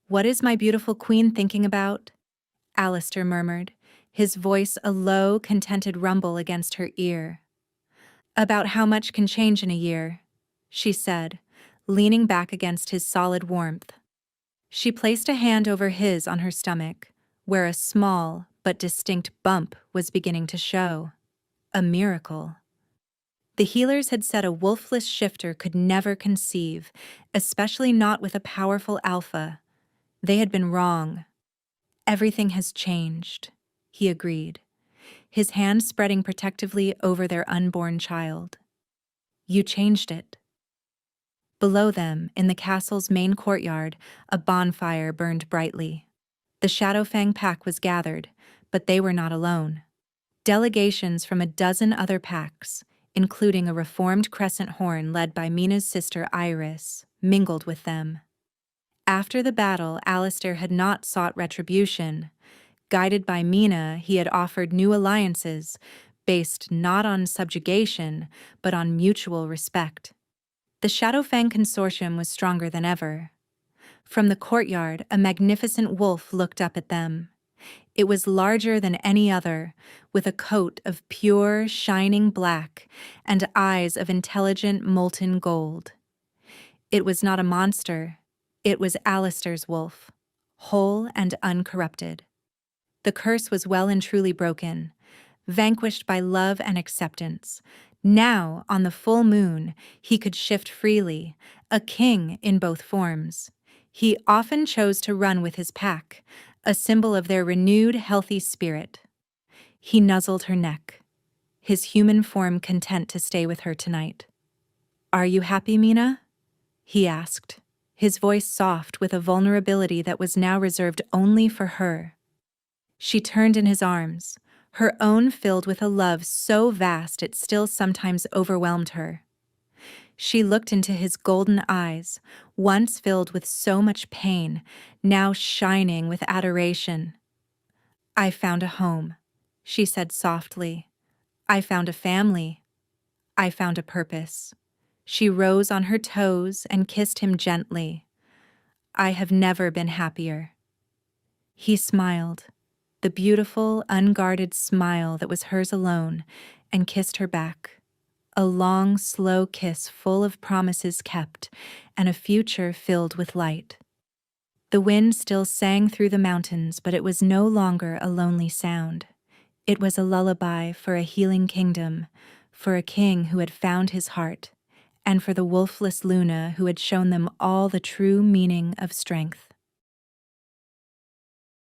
"What is my beautiful queen thinking about?" Alistair murmured, his voice a low, contented rumble against her ear. "About how much can change in a year," she said, leaning back against his solid warmth. She placed a hand over his on her stomach, where a small but distinct bump was beginning to show. A miracle. The healers had said a wolfless shifter could never conceive, especially not with a powerful alpha. They had been wrong. "Everything has changed," he agreed, his hand spreading protectively over their unborn child. "You changed it." Below them, in the castle's main courtyard, a bonfire burned brightly. The Shadowfang pack was gathered, but they were not alone. Delegations from a dozen other packs, including a reformed crescent horn led by Mina's sister Iris, mingled with them. After the battle, Alistair had not sought retribution. Guided by Mina, he had offered new alliances, based not on subjugation, but on mutual respect. The Shadowfang Consortium was stronger than ever. From the courtyard, a magnificent wolf looked up at them. It was larger than any other, with a coat of pure, shining black and eyes of intelligent, molten gold. It was not a monster. It was Alistair's wolf, whole and uncorrupted. The curse was well and truly broken, vanquished by love and acceptance. Now, on the full moon, he could shift freely, a king in both forms. He often chose to run with his pack, a symbol of their renewed, healthy spirit. He nuzzled her neck, his human form content to stay with her tonight. "Are you happy, Mina?" he asked, his voice soft with a vulnerability that was now reserved only for her. She turned in his arms, her own filled with a love so vast it still sometimes overwhelmed her. She looked into his golden eyes, once filled with so much pain, now shining with adoration. "I found a home," she said softly. "I found a family. I found a purpose." She rose on her toes and kissed him gently. "I have never been happier." He smiled, the beautiful, unguarded smile that was hers alone, and kissed her back. A long, slow kiss full of promises kept and a future filled with light. The wind still sang through the mountains, but it was no longer a lonely sound. It was a lullaby for a healing kingdom, for a king who had found his heart, and for the wolfless Luna who had shown them all the true meaning of strength.